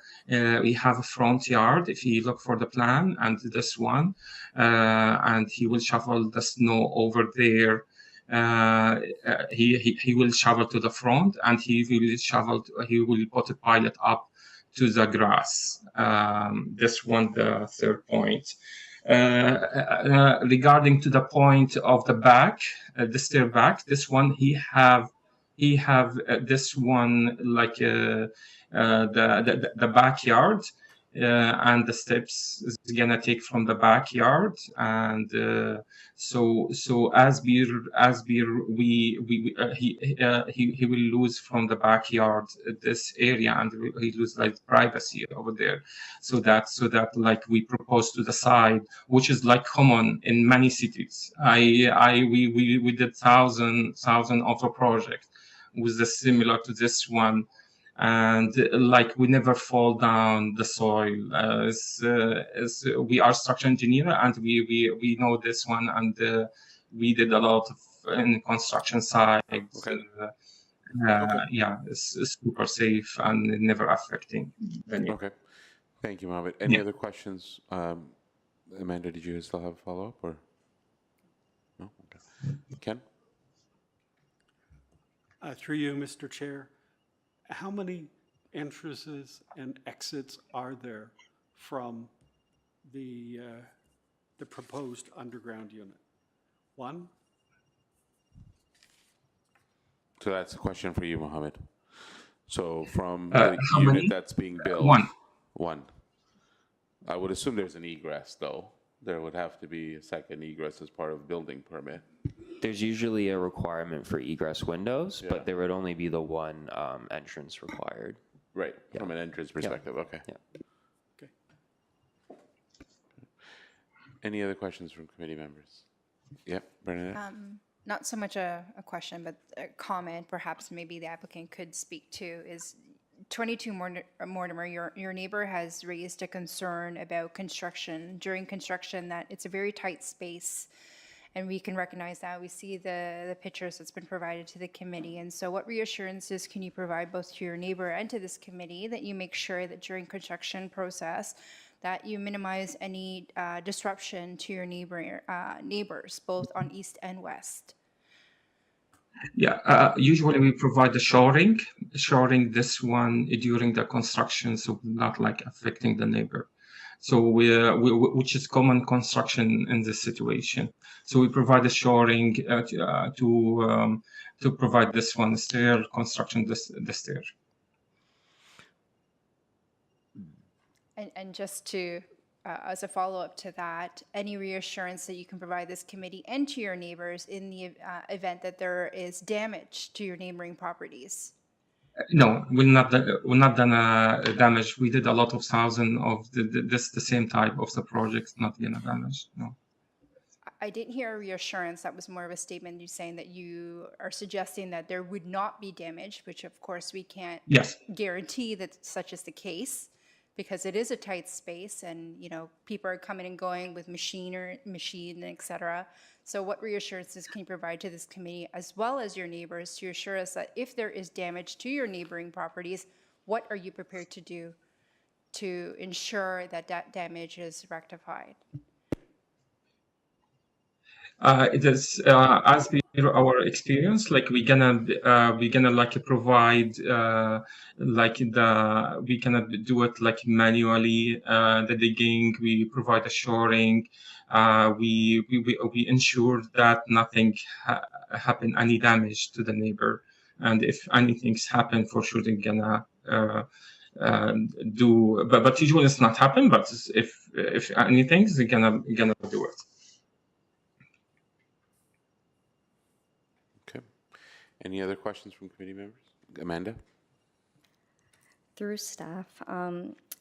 we have a front yard. If you look for the plan and this one, and he will shovel the snow over there. He will shovel to the front, and he will put a pilot up to the grass. This one, the third point. Regarding to the point of the back, the stair back, this one he have this one like the backyard, and the steps is gonna take from the backyard, and so as he will lose from the backyard this area, and he lose like privacy over there. So that like we propose to the side, which is like common in many cities. We did thousand of a project with the similar to this one. And like we never fall down the soil. We are structural engineer, and we know this one, and we did a lot of in construction sites. Okay. Yeah, it's super safe and never affecting any. Okay. Thank you, Mohammed. Any other questions? Amanda, did you still have a follow-up, or? No? Okay. Ken? Through you, Mr. Chair, how many entrances and exits are there from the proposed underground unit? One? So that's a question for you, Mohammed. So from the how unit many? that's being built. One. I would assume there's an egress, though. There would have to be a second egress as part of the building permit. There's usually a requirement for egress windows, Yeah. but there would only be the one entrance required. Right, from an entrance perspective, okay. Yeah. Okay. Any other questions from committee members? Yep, Bernadette? Not so much a question, but a comment perhaps maybe the applicant could speak to is 22 Mortimer, your neighbor has raised a concern about during construction, that it's a very tight space. And we can recognize that. We see the pictures that's been provided to the committee. And so what reassurances can you provide both to your neighbor and to this committee that you make sure that during construction process that you minimize any disruption to your neighbors, both on east and west? Yeah, usually we provide the shoring this one during the construction, so not like affecting the neighbor. So which is common construction in this situation. So we provide the shoring to provide this one stair construction, the stair. And just to as a follow-up to that, any reassurance that you can provide this committee and to your neighbors in the event that there is damage to your neighboring properties? No, we're not done damage. We did a lot of thousand of the same type of the project, not gonna damage. No. I didn't hear a reassurance. That was more of a statement you saying that you are suggesting that there would not be damage, which of course we can't Yes. guarantee that such is the case because it is a tight space and, you know, people are coming and going with machine, et cetera. So what reassurances can you provide to this committee as well as your neighbors to assure us that if there is damage to your neighboring properties, what are you prepared to do to ensure that that damage is rectified? It is as per our experience, like we gonna like provide we cannot do it like manually the digging. We provide a shoring. We ensure that nothing happen any damage to the neighbor, and if anything's happen, for sure they're gonna do. But usually it's not happen. But if anything, they're gonna do it. Any other questions from committee members? Amanda? Through staff,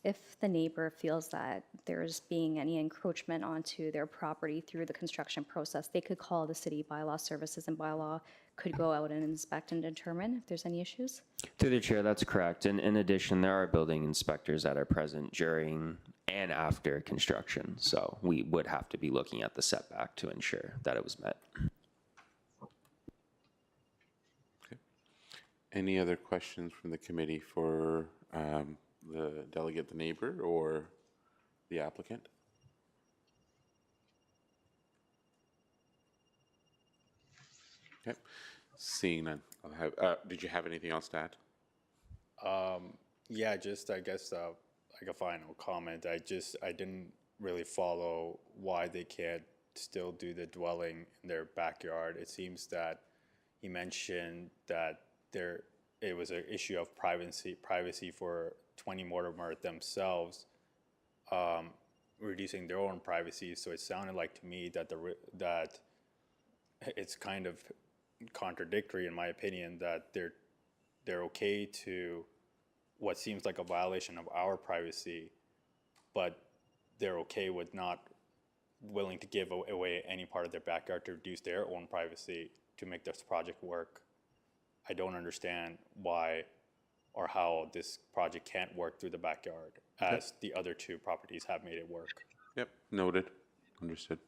if the neighbor feels that there's being any encroachment onto their property through the construction process, they could call the city bylaw services and bylaw could go out and inspect and determine if there's any issues. Through the chair, that's correct. And in addition, there are building inspectors that are present during and after construction. So we would have to be looking at the setback to ensure that it was met. Any other questions from the committee for the delegate, the neighbor, or the applicant? Okay, seeing none. I'll have, did you have anything else to add? Yeah, just I guess like a final comment. I didn't really follow why they can't still do the dwelling in their backyard. It seems that he mentioned that it was an issue of privacy for 20 Mortimer themselves, reducing their own privacy. So it sounded like to me that that it's kind of contradictory, in my opinion, that they're okay to what seems like a violation of our privacy, but they're okay with not willing to give away any part of their backyard to reduce their own privacy to make this project work. I don't understand why or how this project can't work through the backyard as the other two properties have made it work. Yep, noted. Understood.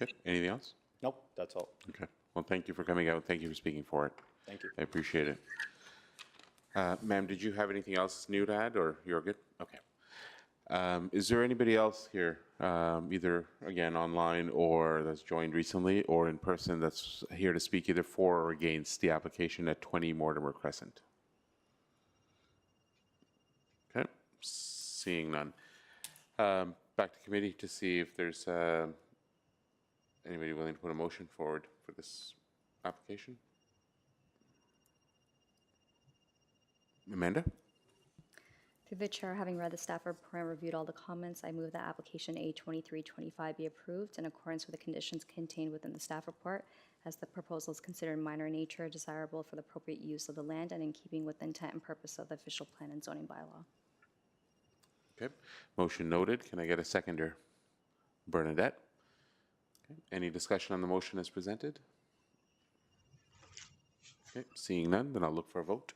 Okay, anything else? Nope, that's all. Okay, well, thank you for coming out. Thank you for speaking for it. Thank you. I appreciate it. Ma'am, did you have anything else new to add, or you're good? Okay. Is there anybody else here, either, again, online or that's joined recently, or in person that's here to speak either for or against the application at 20 Mortimer Crescent? Okay, seeing none. Back to committee to see if there's anybody willing to put a motion forward for this application. Amanda? Through the chair, having read the staff report and reviewed all the comments, I move that application A2325 be approved in accordance with the conditions contained within the staff report, as the proposal is considered minor in nature, desirable for the appropriate use of the land, and in keeping with the intent and purpose of the official plan and zoning bylaw. Okay, motion noted. Can I get a seconder? Bernadette? Okay. Any discussion on the motion as presented? Okay, seeing none, then I'll look for a vote.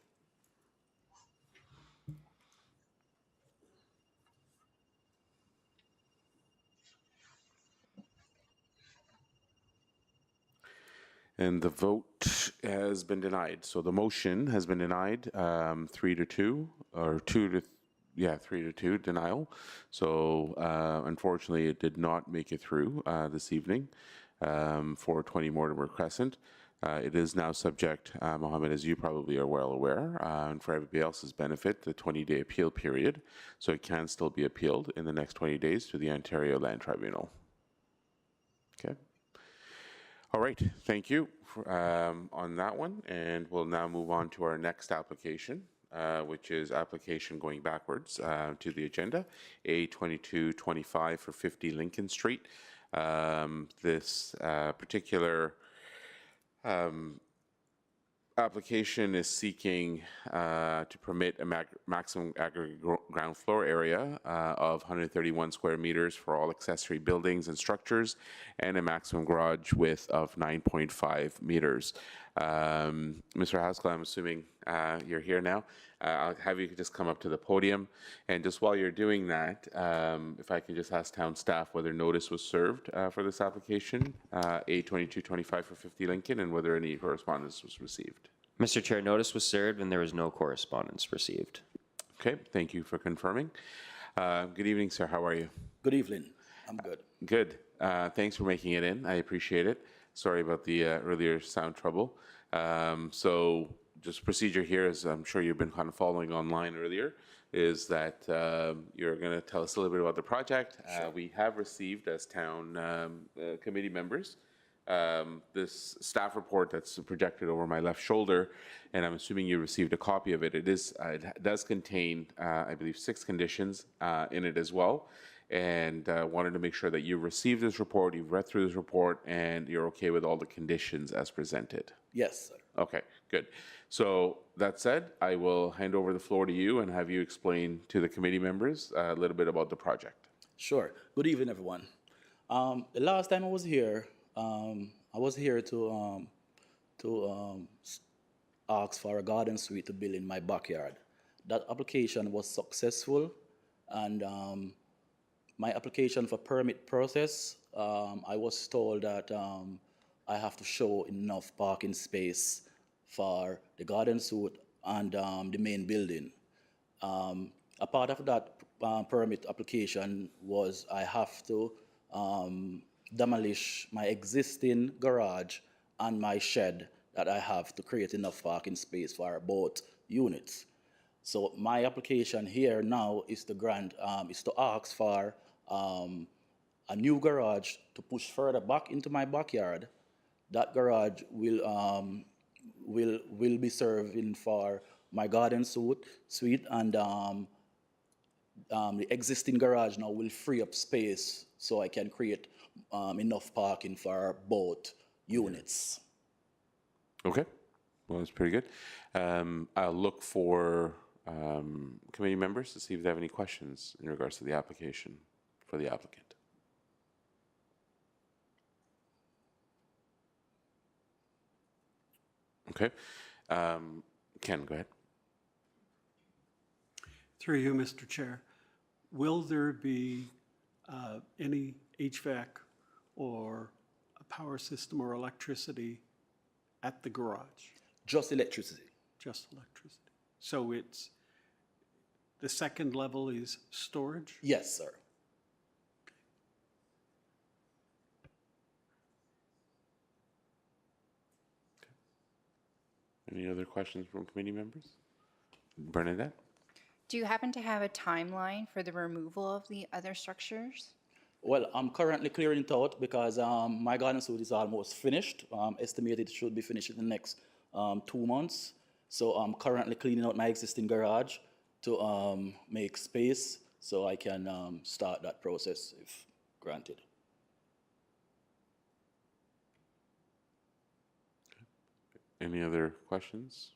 And the vote has been denied. So the motion has been denied, 3-2, or 3-2 denial. So unfortunately, it did not make it through this evening for 20 Mortimer Crescent. It is now subject, Mohammed, as you probably are well aware, and for everybody else's benefit, the 20-day appeal period. So it can still be appealed in the next 20 days to the Ontario Land Tribunal. Okay. All right, thank you for, on that one, and we'll now move on to our next application. which is application going backwards to the agenda, A2225 for 50 Lincoln Street. This particular application is seeking to permit a maximum aggregate ground floor area of 131 square meters for all accessory buildings and structures, and a maximum garage width of 9.5 meters. Mr. Haskell, I'm assuming you're here now. I'll have you just come up to the podium, and just while you're doing that, if I can just ask town staff whether notice was served for this application, A2225 for 50 Lincoln, and whether any correspondence was received. Mr. Chair, notice was served and there was no correspondence received. Okay, thank you for confirming. Good evening, sir. How are you? Good evening. I'm good. Good. Thanks for making it in. I appreciate it. Sorry about the earlier sound trouble. So just procedure here, as I'm sure you've been kind of following online earlier, is that you're going to tell us a little bit about the project. We have received, as town committee members, this staff report that's projected over my left shoulder, and I'm assuming you received a copy of it. It does contain, I believe, 6 conditions in it as well, and wanted to make sure that you received this report, you've read through this report, and you're okay with all the conditions as presented. Yes, sir. Okay, good. So that said, I will hand over the floor to you and have you explain to the committee members a little bit about the project. Sure. Good evening, everyone. The last time I was here to ask for a garden suite to build in my backyard. That application was successful, and my application for permit process, I was told that I have to show enough parking space for the garden suite and the main building. A part of that permit application was I have to demolish my existing garage and my shed that I have to create enough parking space for both units. So my application here now is to ask for a new garage to push further back into my backyard. That garage will be serving for my garden suite, and the existing garage now will free up space so I can create enough parking for both units. Okay, well, that's pretty good. I'll look for committee members to see if they have any questions in regards to the application for the applicant. Okay, Ken, go ahead. Through you, Mr. Chair, will there be any HVAC or a power system or electricity at the garage? Just electricity. Just electricity. So it's, the second level is storage? Yes, sir. Any other questions from committee members? Bernadette? Do you happen to have a timeline for the removal of the other structures? Well, I'm currently clearing it out because my garden suite is almost finished. Estimated it should be finished in the next 2 months. So I'm currently cleaning out my existing garage to make space so I can start that process if granted. Any other questions?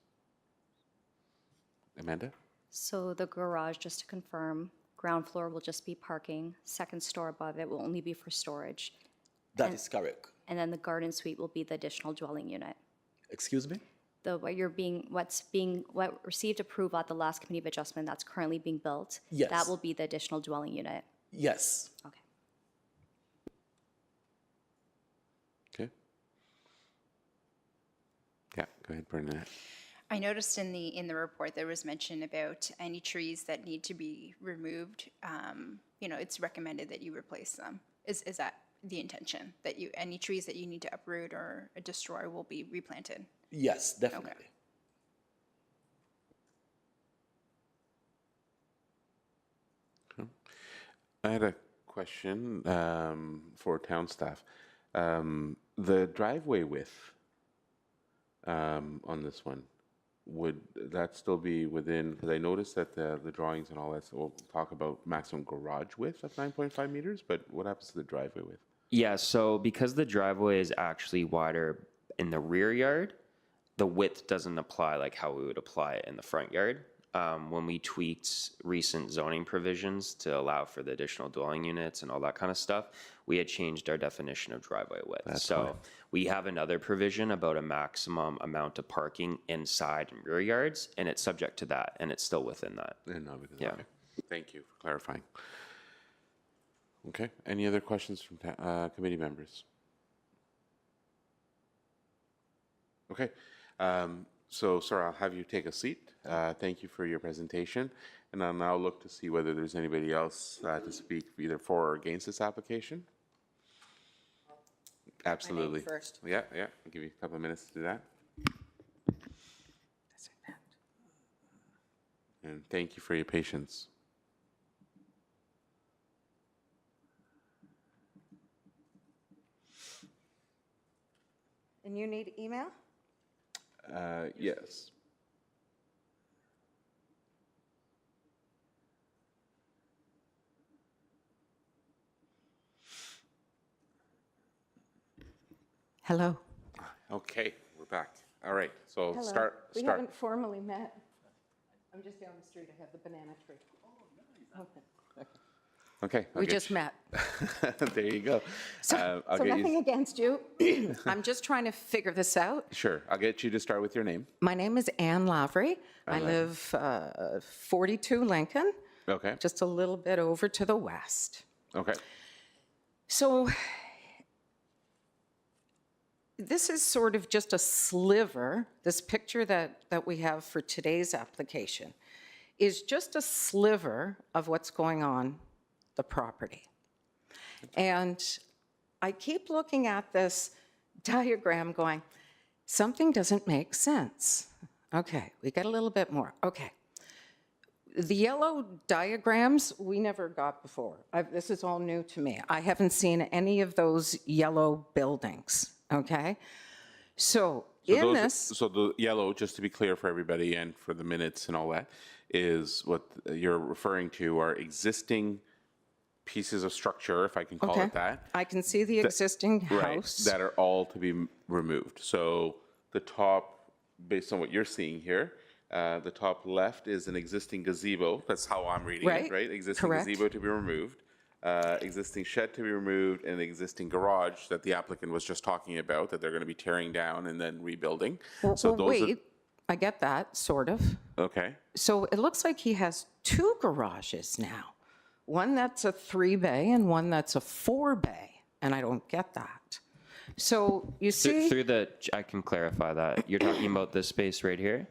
Amanda? So the garage, just to confirm, ground floor will just be parking. Second store above it will only be for storage. That is correct. And then the garden suite will be the additional dwelling unit. Excuse me? What received approval at the last committee of adjustment that's currently being built. Yes. That will be the additional dwelling unit. Yes. Okay. Okay. Yeah, go ahead, Bernadette. I noticed in the report there was mention about any trees that need to be removed. It's recommended that you replace them. Is that the intention, that any trees that you need to uproot or destroy will be replanted? Yes, definitely. Okay. I had a question for town staff. The driveway width on this one, would that still be within, because I noticed that the drawings and all that, so we'll talk about maximum garage width of 9.5 meters, but what happens to the driveway width? Yeah, so because the driveway is actually wider in the rear yard, the width doesn't apply like how we would apply it in the front yard. When we tweaked recent zoning provisions to allow for the additional dwelling units and all that kind of stuff, we had changed our definition of driveway width. So we have another provision about a maximum amount of parking inside and rear yards, and it's subject to that, and it's still within that. And not within, Yeah. okay. Thank you for clarifying. Okay, any other questions from committee members? Okay, so sir, I'll have you take a seat. Thank you for your presentation, and I'll now look to see whether there's anybody else to speak either for or against this application. Absolutely. first. Yeah, I'll give you a couple of minutes to do that. And thank you for your patience. And you need email? Yes. Hello. Okay, we're back. All right, so Hello. start. We haven't formally met. I'm just down the street. I have the banana tree. Okay. I'll We get just met. there you go. So I'll get nothing you. against you. I'm just trying to figure this out. Sure, I'll get you to start with your name. My name is Ann Lavery. I live 42 Lincoln, Okay. just a little bit over to the west. Okay. So this is sort of just a sliver. This picture that we have for today's application is just a sliver of what's going on the property. And I keep looking at this diagram going, something doesn't make sense. Okay, we got a little bit more. Okay. The yellow diagrams, we never got before. This is all new to me. I haven't seen any of those yellow buildings, okay? So in this, So the yellow, just to be clear for everybody and for the minutes and all that, is what you're referring to are existing pieces of structure, if I can call okay, it that. I can see the existing Right, house. that are all to be removed. So the top, based on what you're seeing here, the top left is an existing gazebo. That's how I'm reading it, Right, right? Existing correct. gazebo to be removed, existing shed to be removed, and existing garage that the applicant was just talking about that they're going to be tearing down and then rebuilding. So Well, those wait, I get that, sort of. are okay. So it looks like he has two garages now. One that's a 3-bay and one that's a 4-bay, and I don't get that. So you see, I can clarify that. You're talking about this space right here?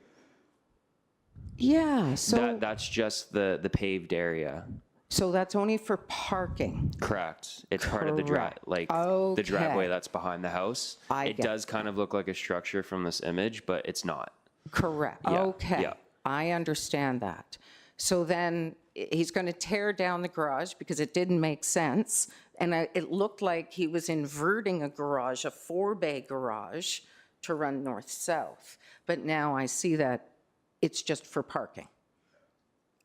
yeah, so, That's just the paved area. so that's only for parking. Correct. It's part of the drive, Correct. like the driveway Okay. that's behind the house. I It get does kind of look like a structure from this image, but it's not. Correct. Yeah, Okay. yeah. I understand that. So then he's going to tear down the garage because it didn't make sense. And it looked like he was inverting a garage, a 4-bay garage, to run north-south. But now I see that it's just for parking.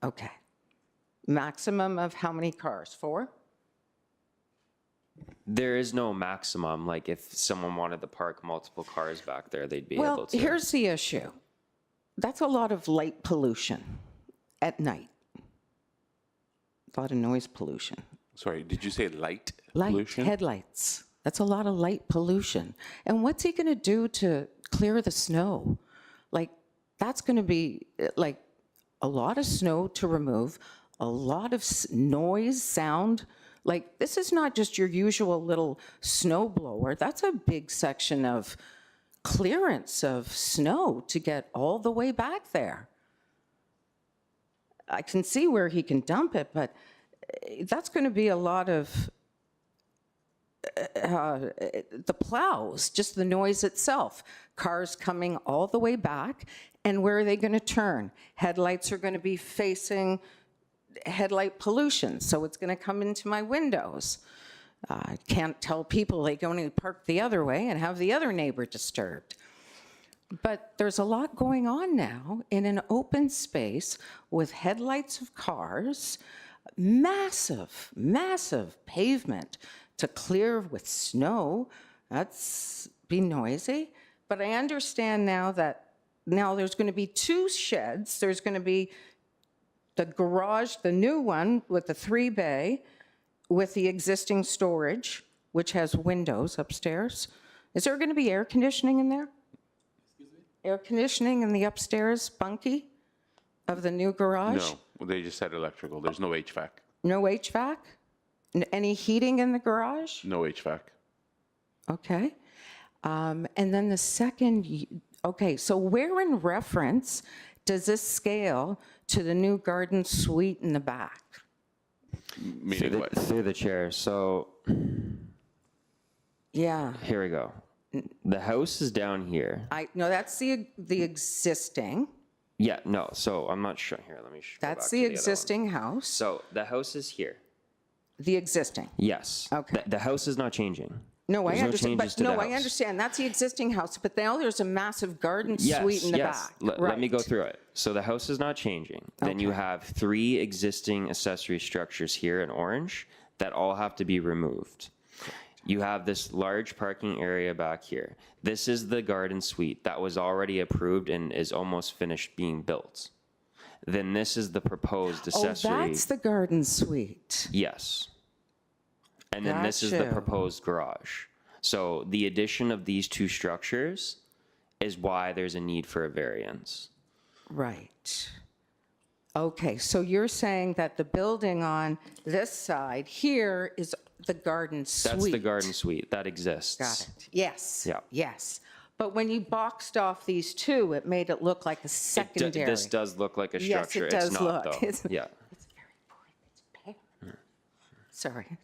Okay. Maximum of how many cars? 4? There is no maximum. Like if someone wanted to park multiple cars back there, they'd be able Well, to. here's the issue. That's a lot of light pollution at night. A lot of noise pollution. Sorry, did you say light Light pollution? headlights. That's a lot of light pollution. And what's he going to do to clear the snow? Like, that's going to be like a lot of snow to remove, a lot of noise, sound. Like, this is not just your usual little snow blower. That's a big section of clearance of snow to get all the way back there. I can see where he can dump it, but that's going to be a lot of the plows, just the noise itself. Cars coming all the way back, and where are they going to turn? Headlights are going to be facing headlight pollution, so it's going to come into my windows. I can't tell people they can only park the other way and have the other neighbor disturbed. But there's a lot going on now in an open space with headlights of cars, massive, massive pavement to clear with snow. That's be noisy. But I understand now that now there's going to be 2 sheds. There's going to be the garage, the new one with the 3-bay, with the existing storage, which has windows upstairs. Is there going to be air conditioning in there? Air conditioning in the upstairs bunkie of the new garage? No, they just said electrical. There's no HVAC. No HVAC? Any heating in the garage? No HVAC. Okay. And then the second, okay, so where in reference does this scale to the new garden suite in the back? Meaning what? Through the chair. So Yeah, here we go. The house is down here. no, that's the existing. Yeah, no. So I'm not sure. Here, let me. Go back That's to the other one. existing house, So the house is here. the existing. Yes. Okay. The house is not changing. No, I There's no understand, changes but to the no, I house. understand, that's the existing house, but now there's a massive garden Yes, suite in the yes. back. Let me go Right. through it. So the house is not changing. Then you Okay. have 3 existing accessory structures here in orange that all have to be removed. You have this large parking area back here. This is the garden suite that was already approved and is almost finished being built. Then this is the proposed Oh, accessory. that's the garden suite. Yes. And then this is the Gotcha. proposed garage. So the addition of these 2 structures is why there's a need for a variance. Right. Okay, so you're saying that the building on this side here is the garden suite? That's the garden suite that exists. Got it. Yes. Yeah. Yes. But when you boxed off these 2, it made it look like a secondary. This does look like a Yes, structure. it does It's not, look. though. It's- Yeah. It's very important. It's pear. Sorry.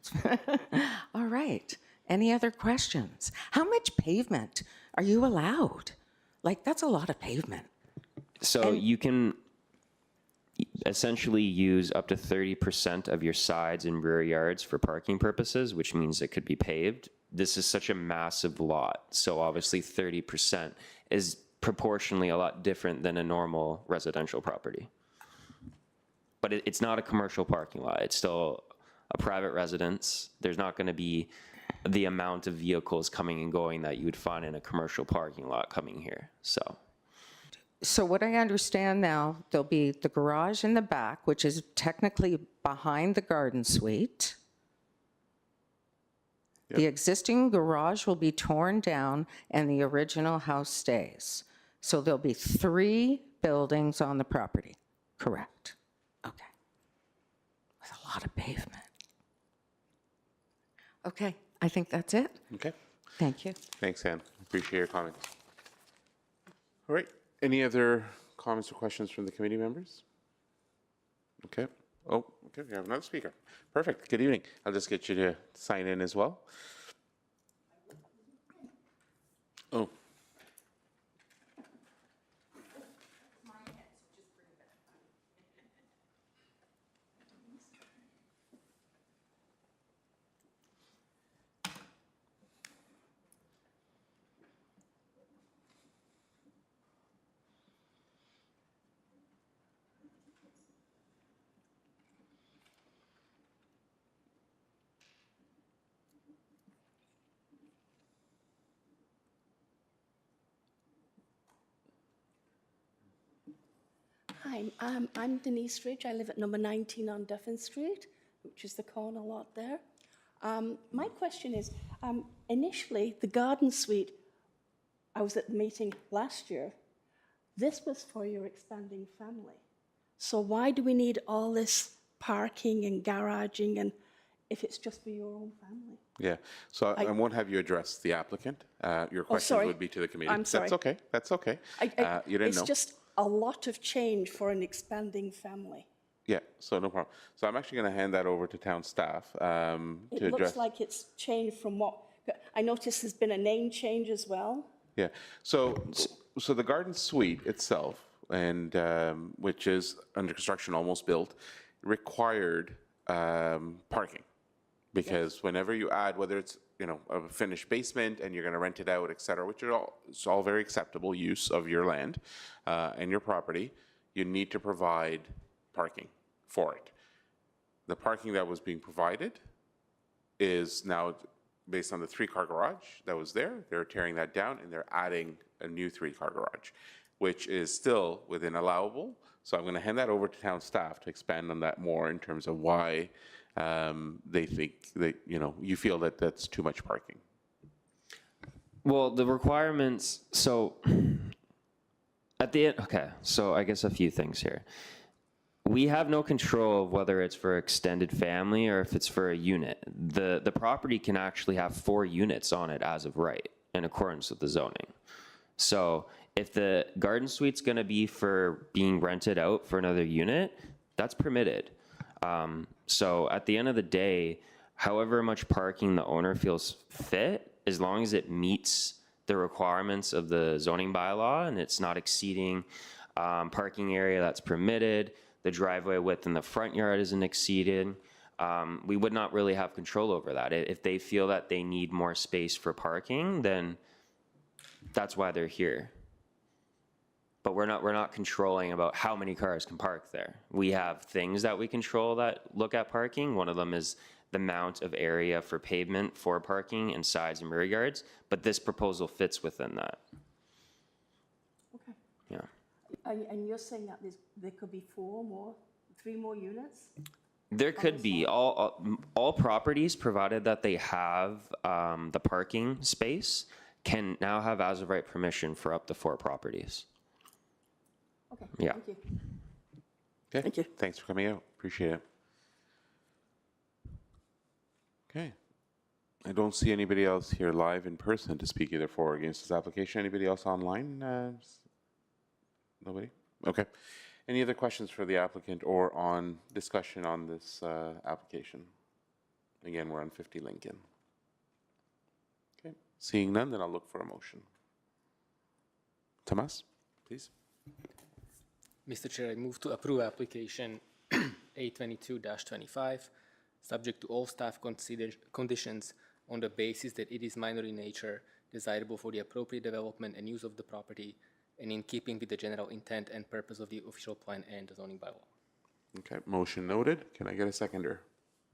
All right. Any other questions? How much pavement are you allowed? Like, that's a lot of pavement. So you can essentially use up to 30% of your sides and rear yards for parking purposes, which means it could be paved. This is such a massive lot, so obviously 30% is proportionally a lot different than a normal residential property. But it's not a commercial parking lot. It's still a private residence. There's not going to be the amount of vehicles coming and going that you would find in a commercial parking lot coming here. So what I understand now, there'll be the garage in the back, which is technically behind the garden suite. The existing garage will be torn down and the original house stays. So there'll be 3 buildings on the property, correct? Okay. With a lot of pavement. Okay, I think that's it. Okay. Thank you. Thanks, Ann. Appreciate your comments. All right. Any other comments or questions from the committee members? Okay. Oh, okay. We have another speaker. Perfect. Good evening. I'll just get you to sign in as well. Oh. Hi, I'm Denise Ridge. I live at number 19 on Duffin Street, which is the corner lot there. My question is, initially, the garden suite, I was at the meeting last year, this was for your expanding family. So why do we need all this parking and garaging and if it's just for your own family? Yeah. So I won't have you address the applicant. Your questions sorry. would be to the committee. I'm sorry. That's okay. That's okay. You didn't It's know. just a lot of change for an expanding family. Yeah, so no problem. So I'm actually going to hand that over to town staff It to address. looks like it's changed from what, I noticed there's been a name change as well. Yeah, so the garden suite itself, and which is under construction, almost built, required parking. Because whenever you add, whether it's a finished basement and you're going to rent it out, et cetera, which is all very acceptable use of your land and your property, you need to provide parking for it. The parking that was being provided is now based on the 3-car garage that was there. They're tearing that down and they're adding a new 3-car garage, which is still within allowable. So I'm going to hand that over to town staff to expand on that more in terms of why they think that, you feel that that's too much parking. Well, the requirements, so at the end, okay, so I guess a few things here. We have no control of whether it's for extended family or if it's for a unit. The property can actually have 4 units on it as of right, in accordance with the zoning. So if the garden suite's gonna be for being rented out for another unit, that's permitted. So at the end of the day, however much parking the owner feels fit, as long as it meets the requirements of the zoning bylaw and it's not exceeding parking area that's permitted, the driveway width in the front yard isn't exceeded, we would not really have control over that. If they feel that they need more space for parking, then that's why they're here. But we're not controlling about how many cars can park there. We have things that we control that look at parking. One of them is the amount of area for pavement for parking and sides and rear yards, but this proposal fits within that. Okay. Yeah. And you're saying that there could be 3 more units? There could be all properties, provided that they have the parking space, can now have as of right permission for up to 4 properties. Okay, Yeah. thank you. Okay. Thank you. Thanks for coming out. Appreciate it. Okay. I don't see anybody else here live in person to speak either for or against this application. Anybody else online? Nobody? Okay. Any other questions for the applicant or on discussion on this application? Again, we're on 50 Lincoln. Okay. Seeing none, then I'll look for a motion. Tomas, please. Mr. Chair, I move to approve application A22-25, subject to all staff conditions on the basis that it is minor in nature, desirable for the appropriate development and use of the property, and in keeping with the general intent and purpose of the official plan and the zoning bylaw. Okay, motion noted. Can I get a seconder?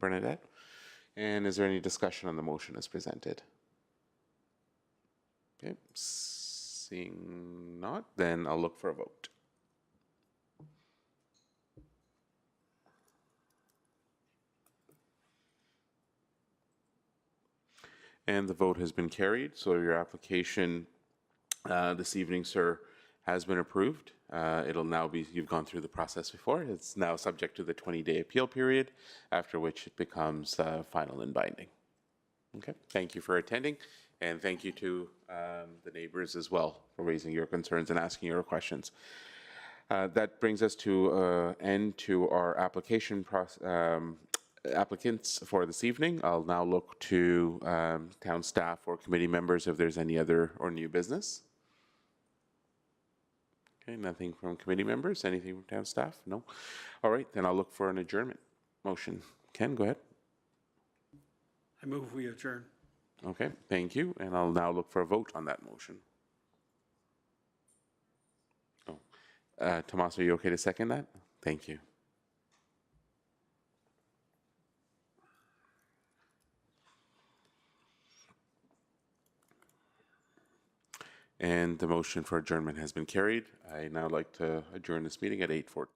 Bernadette? And is there any discussion on the motion as presented? Okay, seeing not, then I'll look for a vote. And the vote has been carried, so your application this evening, sir, has been approved. It'll now be, you've gone through the process before, it's now subject to the 20-day appeal period, after which it becomes final and binding. Okay, thank you for attending, and thank you to the neighbors as well for raising your concerns and asking your questions. That brings us to end to our application process. Applicants for this evening. I'll now look to town staff or committee members if there's any other or new business. Okay, nothing from committee members. Anything from town staff? No. All right, then I'll look for an adjournment motion. Ken, go ahead. I move we adjourn. Okay, thank you. And I'll now look for a vote on that motion. Oh, Tomas, are you okay to second that? Thank you. And the motion for adjournment has been carried. I now like to adjourn this meeting at 8:14.